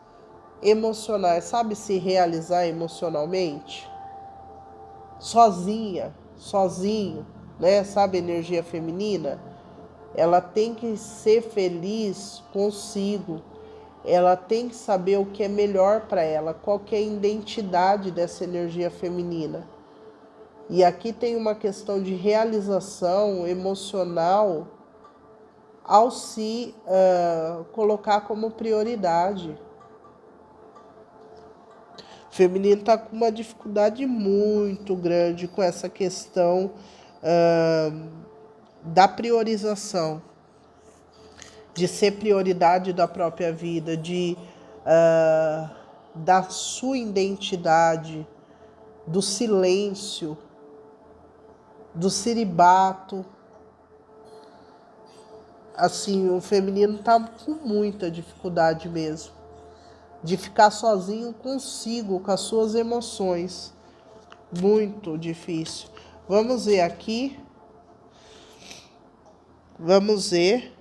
emocionais. Sabe se realizar emocionalmente? Sozinha, sozinho, né? Sabe a energia feminina? Ela tem que ser feliz consigo. Ela tem que saber o que é melhor para ela, qual que é a identidade dessa energia feminina. E aqui tem uma questão de realização emocional ao se colocar como prioridade. O feminino está com uma dificuldade muito grande com essa questão da priorização, de ser prioridade da própria vida, da sua identidade, do silêncio, do celibato. Assim, o feminino está com muita dificuldade mesmo, de ficar sozinho consigo, com as suas emoções. Muito difícil. Vamos ver aqui. Vamos ver.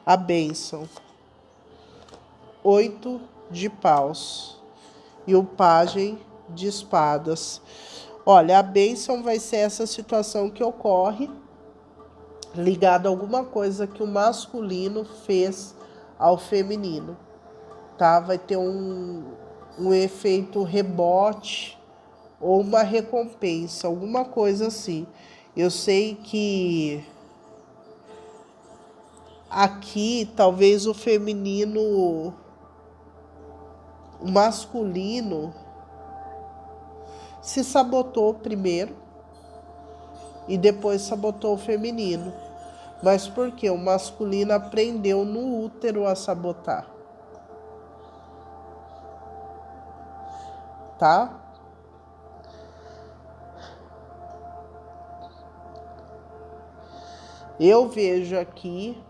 A bênção. 8 de paus. E o pajem de espadas. Olha, a bênção vai ser essa situação que ocorre ligada a alguma coisa que o masculino fez ao feminino, tá? Vai ter um efeito rebote ou uma recompensa, alguma coisa assim. Eu sei que aqui talvez o feminino, o masculino se sabotou primeiro e depois sabotou o feminino. Mas por quê? O masculino aprendeu no útero a sabotar. Tá? Eu vejo aqui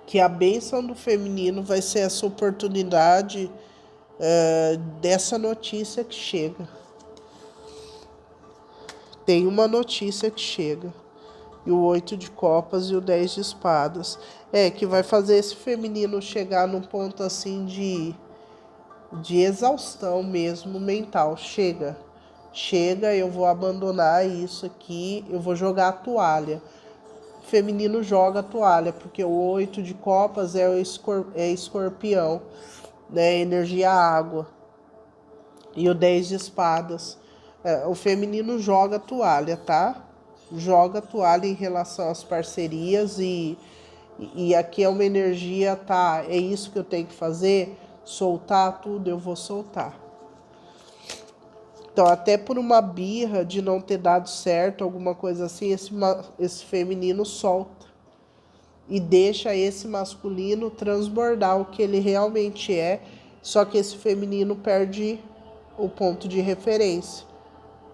que a bênção do feminino vai ser essa oportunidade dessa notícia que chega. Tem uma notícia que chega. E o 8 de copas e o 10 de espadas. Que vai fazer esse feminino chegar num ponto assim de exaustão mesmo mental. Chega, eu vou abandonar isso aqui, eu vou jogar a toalha. O feminino joga a toalha, porque o 8 de copas é escorpião, né? Energia água. E o 10 de espadas. O feminino joga a toalha, tá? Joga a toalha em relação às parcerias e aqui é uma energia, tá? É isso que eu tenho que fazer? Soltar tudo, eu vou soltar. Então, até por uma birra de não ter dado certo, alguma coisa assim, esse feminino solta e deixa esse masculino transbordar o que ele realmente é, só que esse feminino perde o ponto de referência.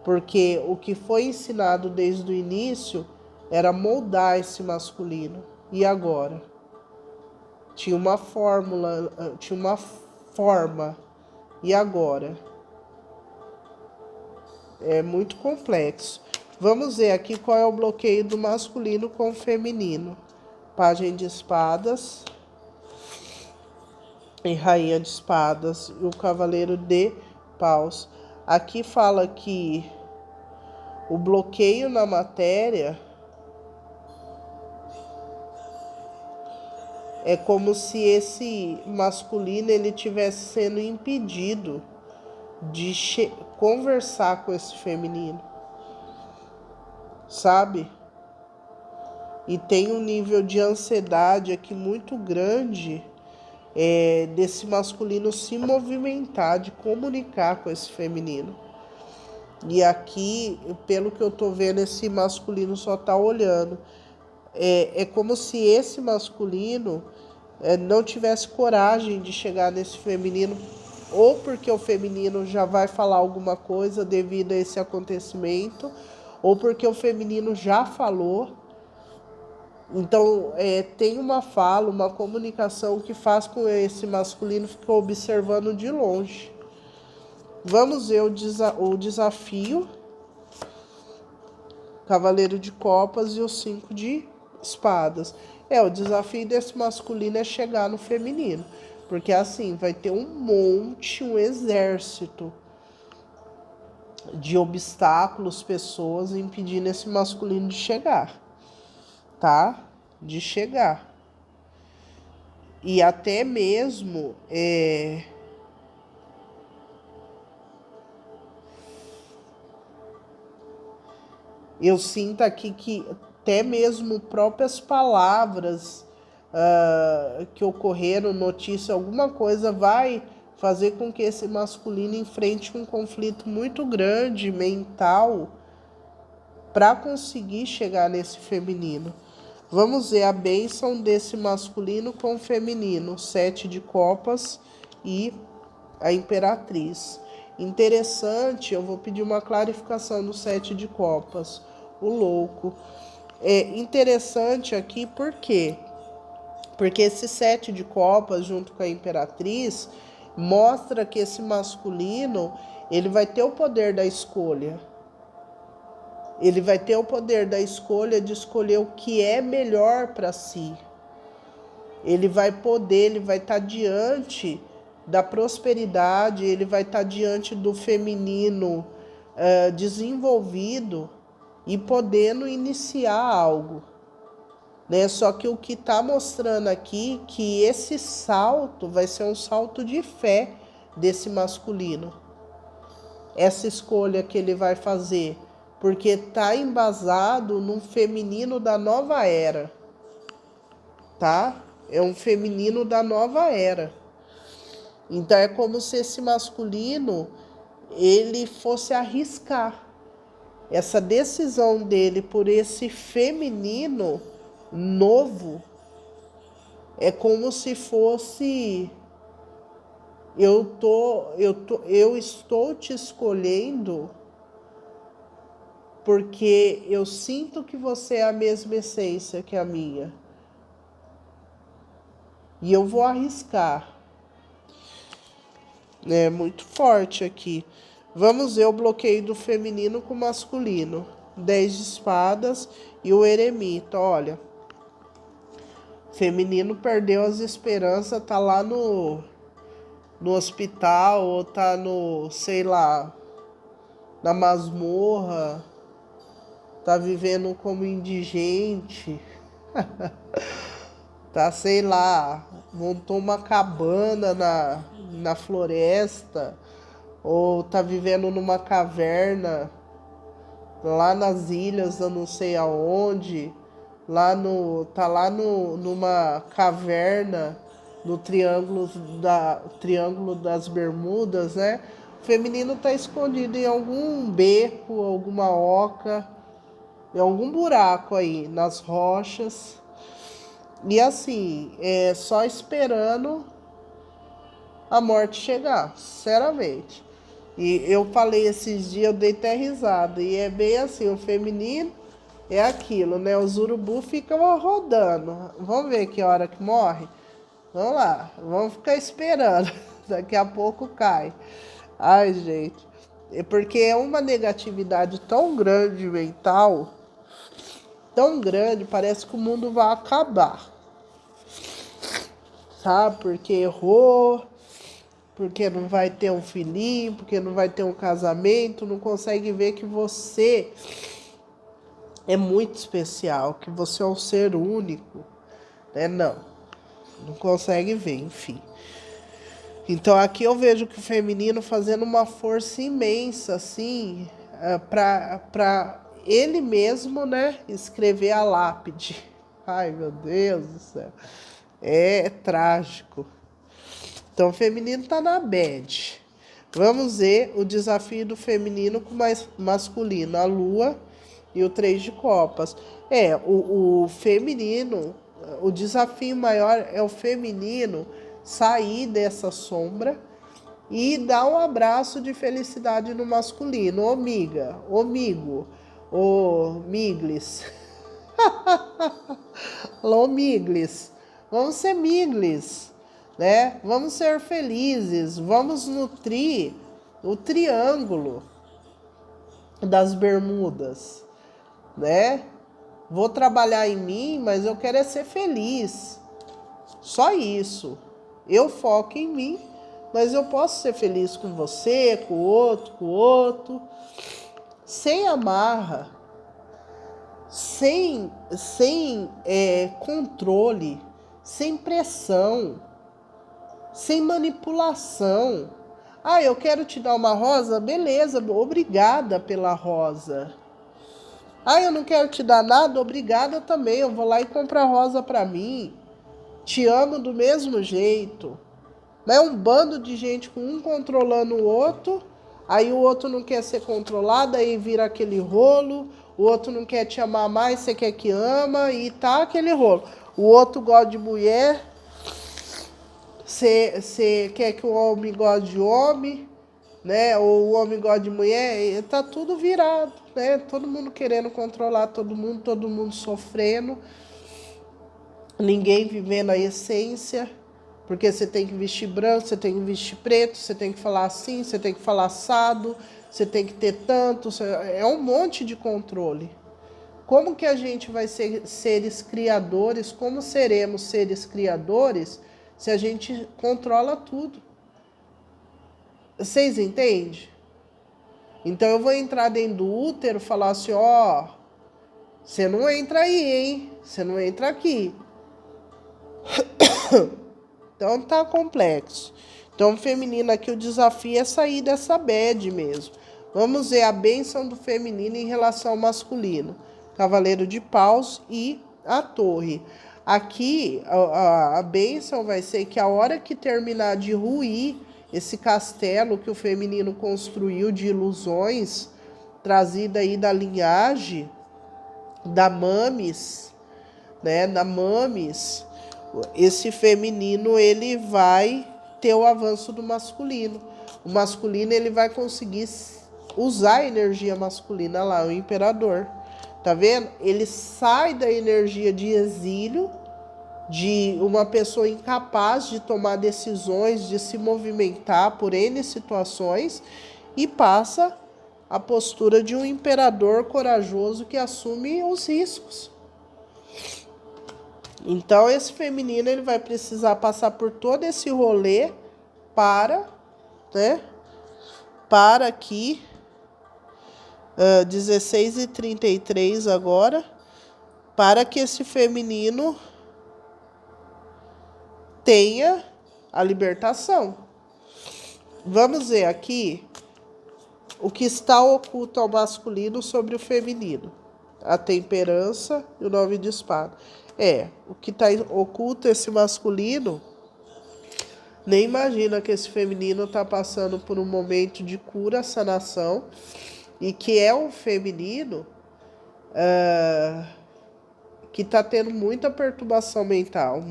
Porque o que foi ensinado desde o início era moldar esse masculino. E agora? Tinha uma fórmula, tinha uma forma. E agora? É muito complexo. Vamos ver aqui qual é o bloqueio do masculino com o feminino. Pajem de espadas e rainha de espadas e o cavaleiro de paus. Aqui fala que o bloqueio na matéria é como se esse masculino ele tivesse sendo impedido de conversar com esse feminino, sabe? E tem um nível de ansiedade aqui muito grande desse masculino se movimentar, de comunicar com esse feminino. E aqui, pelo que eu tô vendo, esse masculino só tá olhando. É como se esse masculino não tivesse coragem de chegar nesse feminino, ou porque o feminino já vai falar alguma coisa devido a esse acontecimento, ou porque o feminino já falou. Então, tem uma fala, uma comunicação que faz com esse masculino ficar observando de longe. Vamos ver o desafio. Cavaleiro de copas e o 5 de espadas. O desafio desse masculino é chegar no feminino. Porque assim, vai ter um exército de obstáculos, pessoas impedindo esse masculino de chegar. Tá? De chegar. E até mesmo eu sinto aqui que até mesmo próprias palavras que ocorreram, notícia, alguma coisa vai fazer com que esse masculino enfrente um conflito muito grande mental para conseguir chegar nesse feminino. Vamos ver a bênção desse masculino com o feminino, 7 de copas e a imperatriz. Interessante, eu vou pedir uma clarificação do 7 de copas, o louco. É interessante aqui por quê? Porque esse 7 de copas junto com a imperatriz mostra que esse masculino, ele vai ter o poder da escolha. Ele vai ter o poder da escolha de escolher o que é melhor para si. Ele vai poder, ele vai estar diante da prosperidade, ele vai estar diante do feminino desenvolvido e podendo iniciar algo. Né? Só que o que está mostrando aqui que esse salto vai ser um salto de fé desse masculino. Essa escolha que ele vai fazer, porque está embasado num feminino da nova era, tá? É um feminino da nova era. Então é como se esse masculino ele fosse arriscar essa decisão dele por esse feminino novo. É como se fosse eu estou te escolhendo porque eu sinto que você é a mesma essência que a minha. E eu vou arriscar. É muito forte aqui. Vamos ver o bloqueio do feminino com o masculino. 10 de espadas e o eremita. Olha, feminino perdeu as esperanças, tá lá no hospital, ou tá no, sei lá, na masmorra, tá vivendo como indigente, tá, sei lá, montou uma cabana na floresta, ou tá vivendo numa caverna, lá nas ilhas, eu não sei aonde, tá lá numa caverna, no Triângulo das Bermudas, né? O feminino tá escondido em algum beco, alguma oca, em algum buraco aí, nas rochas. E assim, só esperando a morte chegar, sinceramente. E eu falei esses dias, eu dei até risada. E é bem assim, o feminino é aquilo, né? Os urubu ficam rodando. Vamos ver que hora que morre? Vamos lá, vamos ficar esperando. Daqui a pouco cai. Ai, gente. É porque é uma negatividade tão grande mental, tão grande, parece que o mundo vai acabar. Sabe? Porque errou, porque não vai ter um filhinho, porque não vai ter um casamento, não consegue ver que você é muito especial, que você é um ser único, né? Não consegue ver, enfim. Então aqui eu vejo que o feminino fazendo uma força imensa, assim, para ele mesmo, né, escrever a lápide. Ai, meu Deus do céu. É trágico. Então o feminino tá na bad. Vamos ver o desafio do feminino com mais masculino, a lua e o 3 de copas. O feminino, o desafio maior é o feminino sair dessa sombra e dar um abraço de felicidade no masculino. Ô miga, ô migo, ô miglis. Alô, miglis. Vamos ser miglis, né? Vamos ser felizes, vamos nutrir o triângulo das Bermudas, né? Vou trabalhar em mim, mas eu quero é ser feliz. Só isso. Eu foco em mim, mas eu posso ser feliz com você, com o outro, sem amarra, sem controle, sem pressão, sem manipulação. Ah, eu quero te dar uma rosa? Beleza, obrigada pela rosa. Ah, eu não quero te dar nada? Obrigada também, eu vou lá e compro a rosa para mim. Te amo do mesmo jeito. Não é um bando de gente com um controlando o outro, aí o outro não quer ser controlado, aí vira aquele rolo, o outro não quer te amar mais, você quer que ama, e tá aquele rolo. O outro gosta de mulher, você quer que o homem goste de homem, né? Ou o homem gosta de mulher, tá tudo virado, né? Todo mundo querendo controlar todo mundo sofrendo, ninguém vivendo a essência. Porque você tem que vestir branco, você tem que vestir preto, você tem que falar assim, você tem que falar assado, você tem que ter tanto. É um monte de controle. Como que a gente vai ser seres criadores? Como seremos seres criadores se a gente controla tudo? Vocês entendem? Então eu vou entrar dentro do útero e falar assim, ó, você não entra aí, hein? Você não entra aqui. Então tá complexo. Então, feminino aqui, o desafio é sair dessa bad mesmo. Vamos ver a bênção do feminino em relação ao masculino. Cavaleiro de paus e a torre. Aqui, a bênção vai ser que a hora que terminar de ruir esse castelo que o feminino construiu de ilusões, trazida aí da linhagem da Mames, né, da Mames, esse feminino ele vai ter o avanço do masculino. O masculino ele vai conseguir usar a energia masculina lá, o imperador. Tá vendo? Ele sai da energia de exílio, de uma pessoa incapaz de tomar decisões, de se movimentar por N situações, e passa a postura de um imperador corajoso que assume os riscos. Então, esse feminino ele vai precisar passar por todo esse rolê para, né? Para aqui, 16h33 agora, para que esse feminino tenha a libertação. Vamos ver aqui o que está oculto ao masculino sobre o feminino. A temperança e o 9 de espada. O que está oculto esse masculino, nem imagina que esse feminino está passando por um momento de cura, sanação, e que é um feminino que está tendo muita perturbação mental,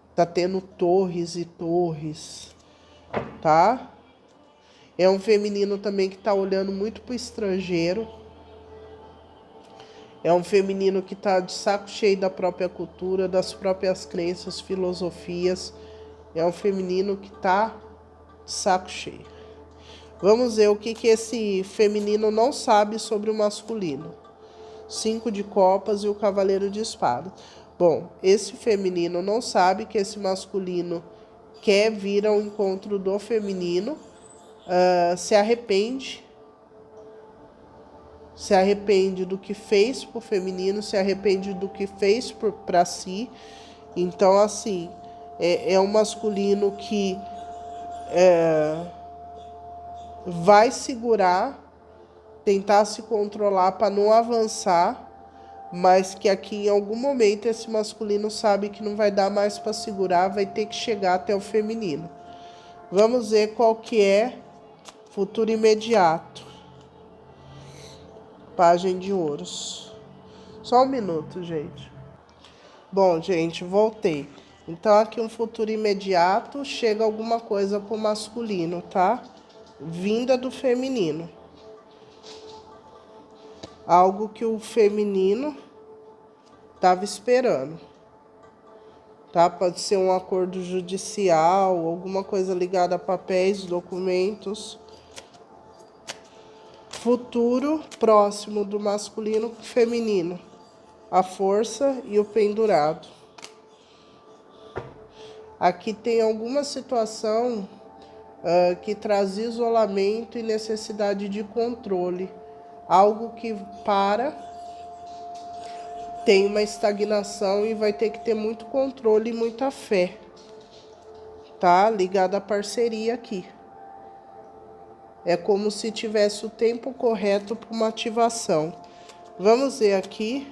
está tendo torres e torres, tá? É um feminino também que tá olhando muito pro estrangeiro. É um feminino que tá de saco cheio da própria cultura, das próprias crenças, filosofias. É um feminino que tá de saco cheio. Vamos ver o que esse feminino não sabe sobre o masculino. 5 de copas e o cavaleiro de espadas. Bom, esse feminino não sabe que esse masculino quer vir ao encontro do feminino, se arrepende do que fez pro feminino, se arrepende do que fez para si. Então, assim, é um masculino que vai segurar, tentar se controlar para não avançar, mas que aqui em algum momento esse masculino sabe que não vai dar mais para segurar, vai ter que chegar até o feminino. Vamos ver qual que é futuro imediato. Página de ouros. Só um minuto, gente. Bom, gente, voltei. Então, aqui um futuro imediato, chega alguma coisa pro masculino, tá? Vinda do feminino. Algo que o feminino estava esperando, tá? Pode ser um acordo judicial, alguma coisa ligada a papéis, documentos. Futuro próximo do masculino com o feminino. A força e o pendurado. Aqui tem alguma situação que traz isolamento e necessidade de controle. Algo que tem uma estagnação e vai ter que ter muito controle e muita fé. Tá? Ligado à parceria aqui. É como se tivesse o tempo correto para uma ativação. Vamos ver aqui.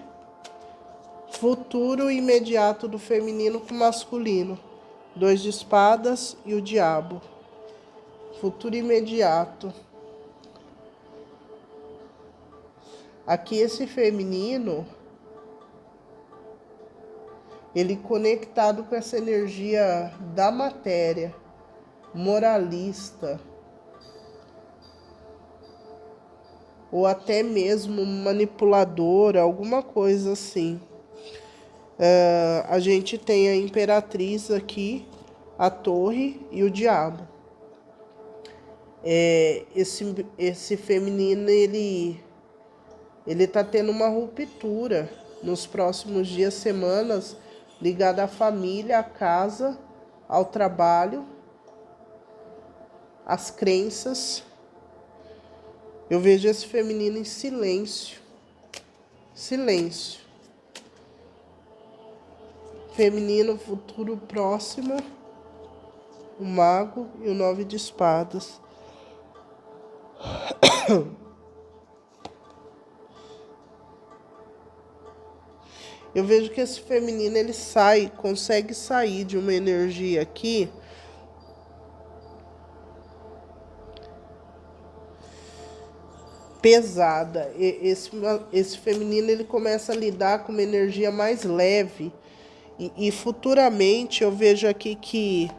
Futuro imediato do feminino com o masculino. 2 de espadas e o diabo. Futuro imediato. Aqui esse feminino, ele conectado com essa energia da matéria, moralista, ou até mesmo manipuladora, alguma coisa assim. A gente tem a imperatriz aqui, a torre e o diabo. Esse feminino, ele tá tendo uma ruptura nos próximos dias, semanas, ligada à família, à casa, ao trabalho, às crenças. Eu vejo esse feminino em silêncio. Silêncio. Feminino, futuro próximo, o mago e o 9 de espadas. Eu vejo que esse feminino, ele consegue sair de uma energia aqui pesada. Esse feminino, ele começa a lidar com uma energia mais leve. E futuramente eu vejo aqui que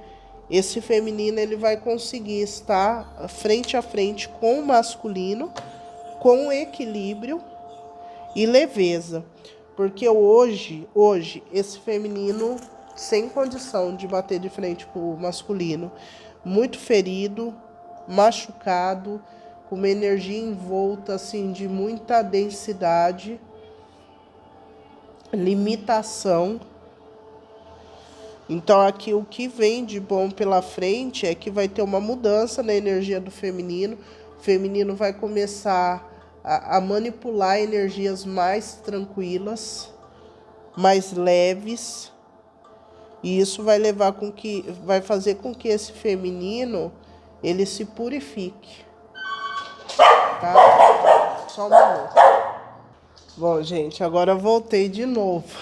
esse feminino, ele vai conseguir estar frente a frente com o masculino, com equilíbrio e leveza. Porque hoje esse feminino sem condição de bater de frente com o masculino, muito ferido, machucado, com uma energia envolta assim de muita densidade, limitação. Então aqui o que vem de bom pela frente é que vai ter uma mudança na energia do feminino. O feminino vai começar a manipular energias mais tranquilas, mais leves. E isso vai vai fazer com que esse feminino, ele se purifique. Tá? Só um minuto. Bom, gente, agora eu voltei de novo.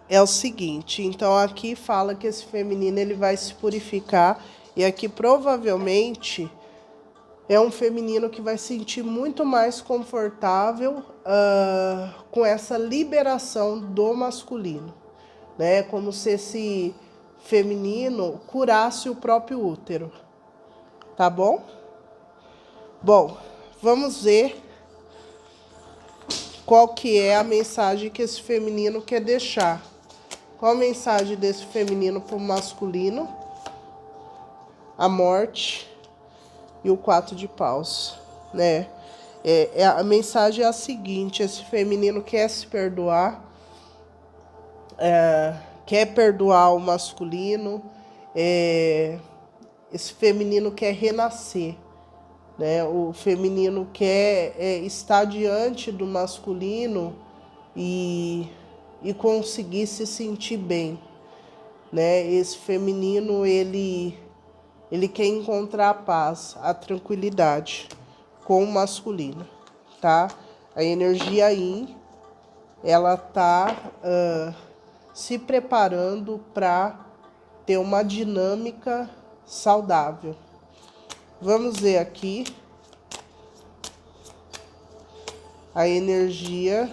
É o seguinte, então aqui fala que esse feminino, ele vai se purificar, e aqui provavelmente é um feminino que vai se sentir muito mais confortável com essa liberação do masculino, né? Como se esse feminino curasse o próprio útero. Tá bom? Bom, vamos ver qual que é a mensagem que esse feminino quer deixar. Qual a mensagem desse feminino para o masculino? A morte e o 4 de paus, né? A mensagem é a seguinte: esse feminino quer se perdoar, quer perdoar o masculino, esse feminino quer renascer, né? O feminino quer estar diante do masculino e conseguir se sentir bem, né? Esse feminino, ele quer encontrar a paz, a tranquilidade com o masculino, tá? A energia Yin, ela tá se preparando para ter uma dinâmica saudável. Vamos ver aqui a energia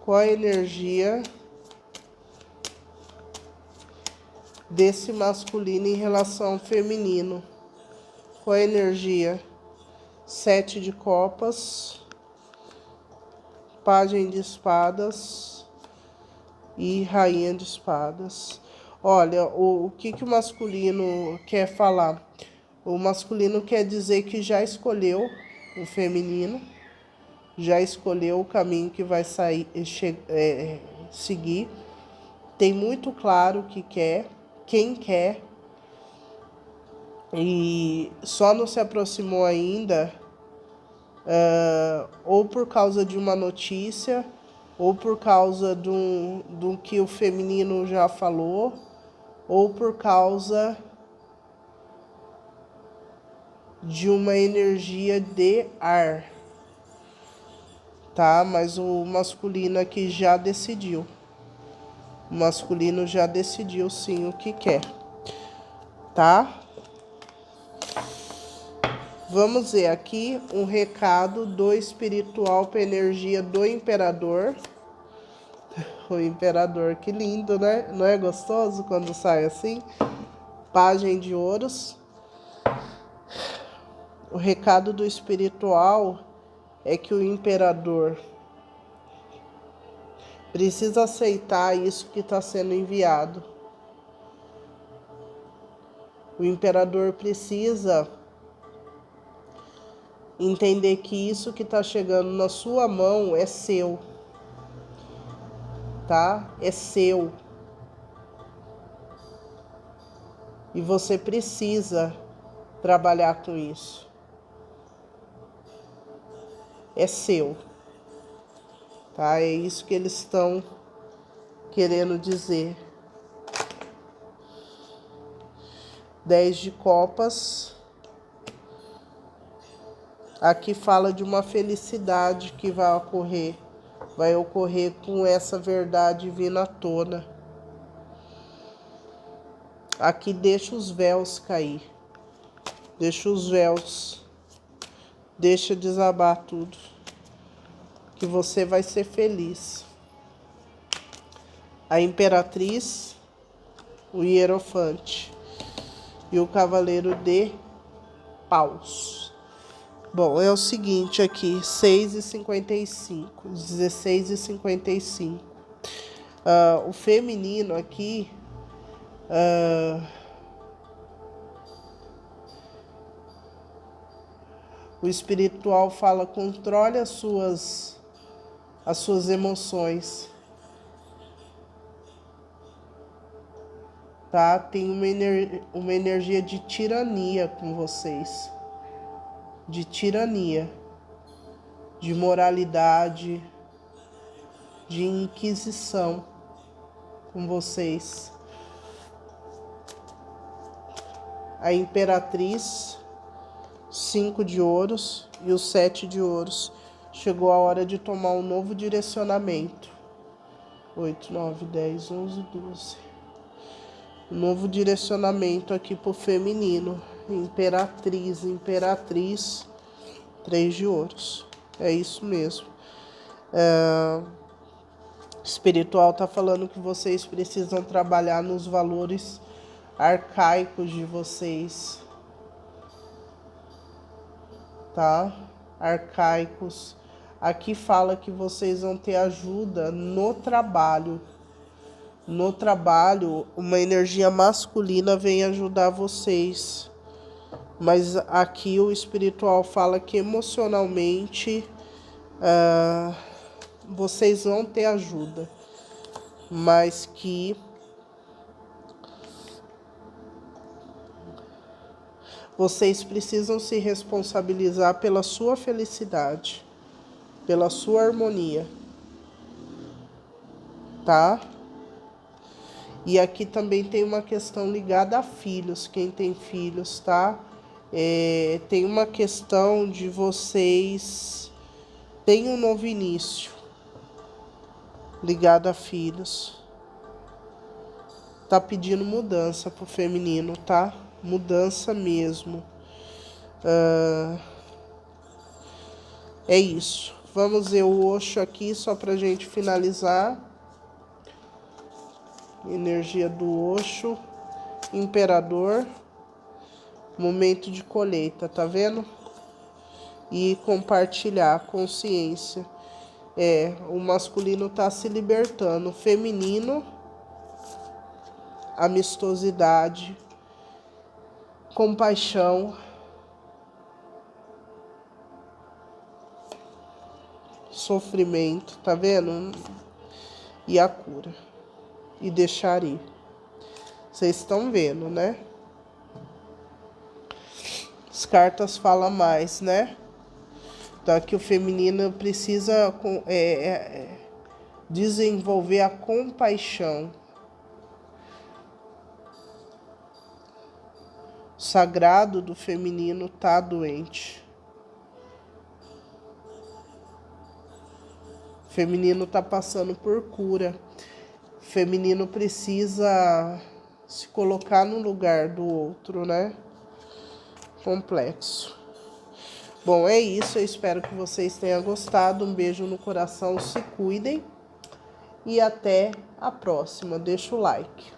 qual a energia desse masculino em relação ao feminino. Qual a energia? 7 de copas, pajem de espadas e rainha de espadas. Olha, o que o masculino quer falar? O masculino quer dizer que já escolheu o feminino, já escolheu o caminho que vai seguir, tem muito claro o que quer, quem quer, e só não se aproximou ainda, ou por causa de uma notícia, ou por causa do que o feminino já falou, ou por causa de uma energia de ar, tá? Mas o masculino aqui já decidiu. O masculino já decidiu sim o que quer, tá? Vamos ver aqui um recado do espiritual para a energia do imperador. O imperador, que lindo, né? Não é gostoso quando sai assim? Pajem de ouros. O recado do espiritual é que o imperador precisa aceitar isso que está sendo enviado. O imperador precisa entender que isso que está chegando na sua mão é seu, tá? É seu. E você precisa trabalhar com isso. É seu, tá? É isso que eles estão querendo dizer. 10 de copas. Aqui fala de uma felicidade que vai ocorrer com essa verdade vindo à tona. Aqui deixa os véus cair. Deixa os véus. Deixa desabar tudo. Que você vai ser feliz. A imperatriz, o hierofante e o cavaleiro de paus. Bom, é o seguinte aqui, 6h55, 16h55. O feminino aqui, o espiritual fala, controle as suas emoções. Tá? Tem uma energia de tirania com vocês. De tirania, de moralidade, de inquisição com vocês. A imperatriz, 5 de ouros e o 7 de ouros. Chegou a hora de tomar um novo direcionamento. 8, 9, 10, 11, 12. Um novo direcionamento aqui pro feminino. Imperatriz, 3 de ouros. É isso mesmo. Espiritual tá falando que vocês precisam trabalhar nos valores arcaicos de vocês, tá? Arcaicos. Aqui fala que vocês vão ter ajuda no trabalho. No trabalho, uma energia masculina vem ajudar vocês. Mas aqui o espiritual fala que emocionalmente vocês vão ter ajuda. Mas que vocês precisam se responsabilizar pela sua felicidade, pela sua harmonia, tá? E aqui também tem uma questão ligada a filhos, quem tem filhos, tá? Tem uma questão de vocês tem um novo início ligado a filhos. Tá pedindo mudança pro feminino, tá? Mudança mesmo. É isso. Vamos ver o Osho aqui só pra gente finalizar. Energia do Osho. Imperador. Momento de colheita, tá vendo? E compartilhar consciência. O masculino tá se libertando. O feminino, amistosidade, compaixão, sofrimento, tá vendo? E a cura. E deixar ir. Vocês estão vendo, né? As cartas falam mais, né? Então aqui o feminino precisa desenvolver a compaixão. O sagrado do feminino tá doente. O feminino tá passando por cura. O feminino precisa se colocar no lugar do outro, né? Complexo. Bom, é isso. Eu espero que vocês tenham gostado. Um beijo no coração. Se cuidem. E até a próxima. Deixa o like.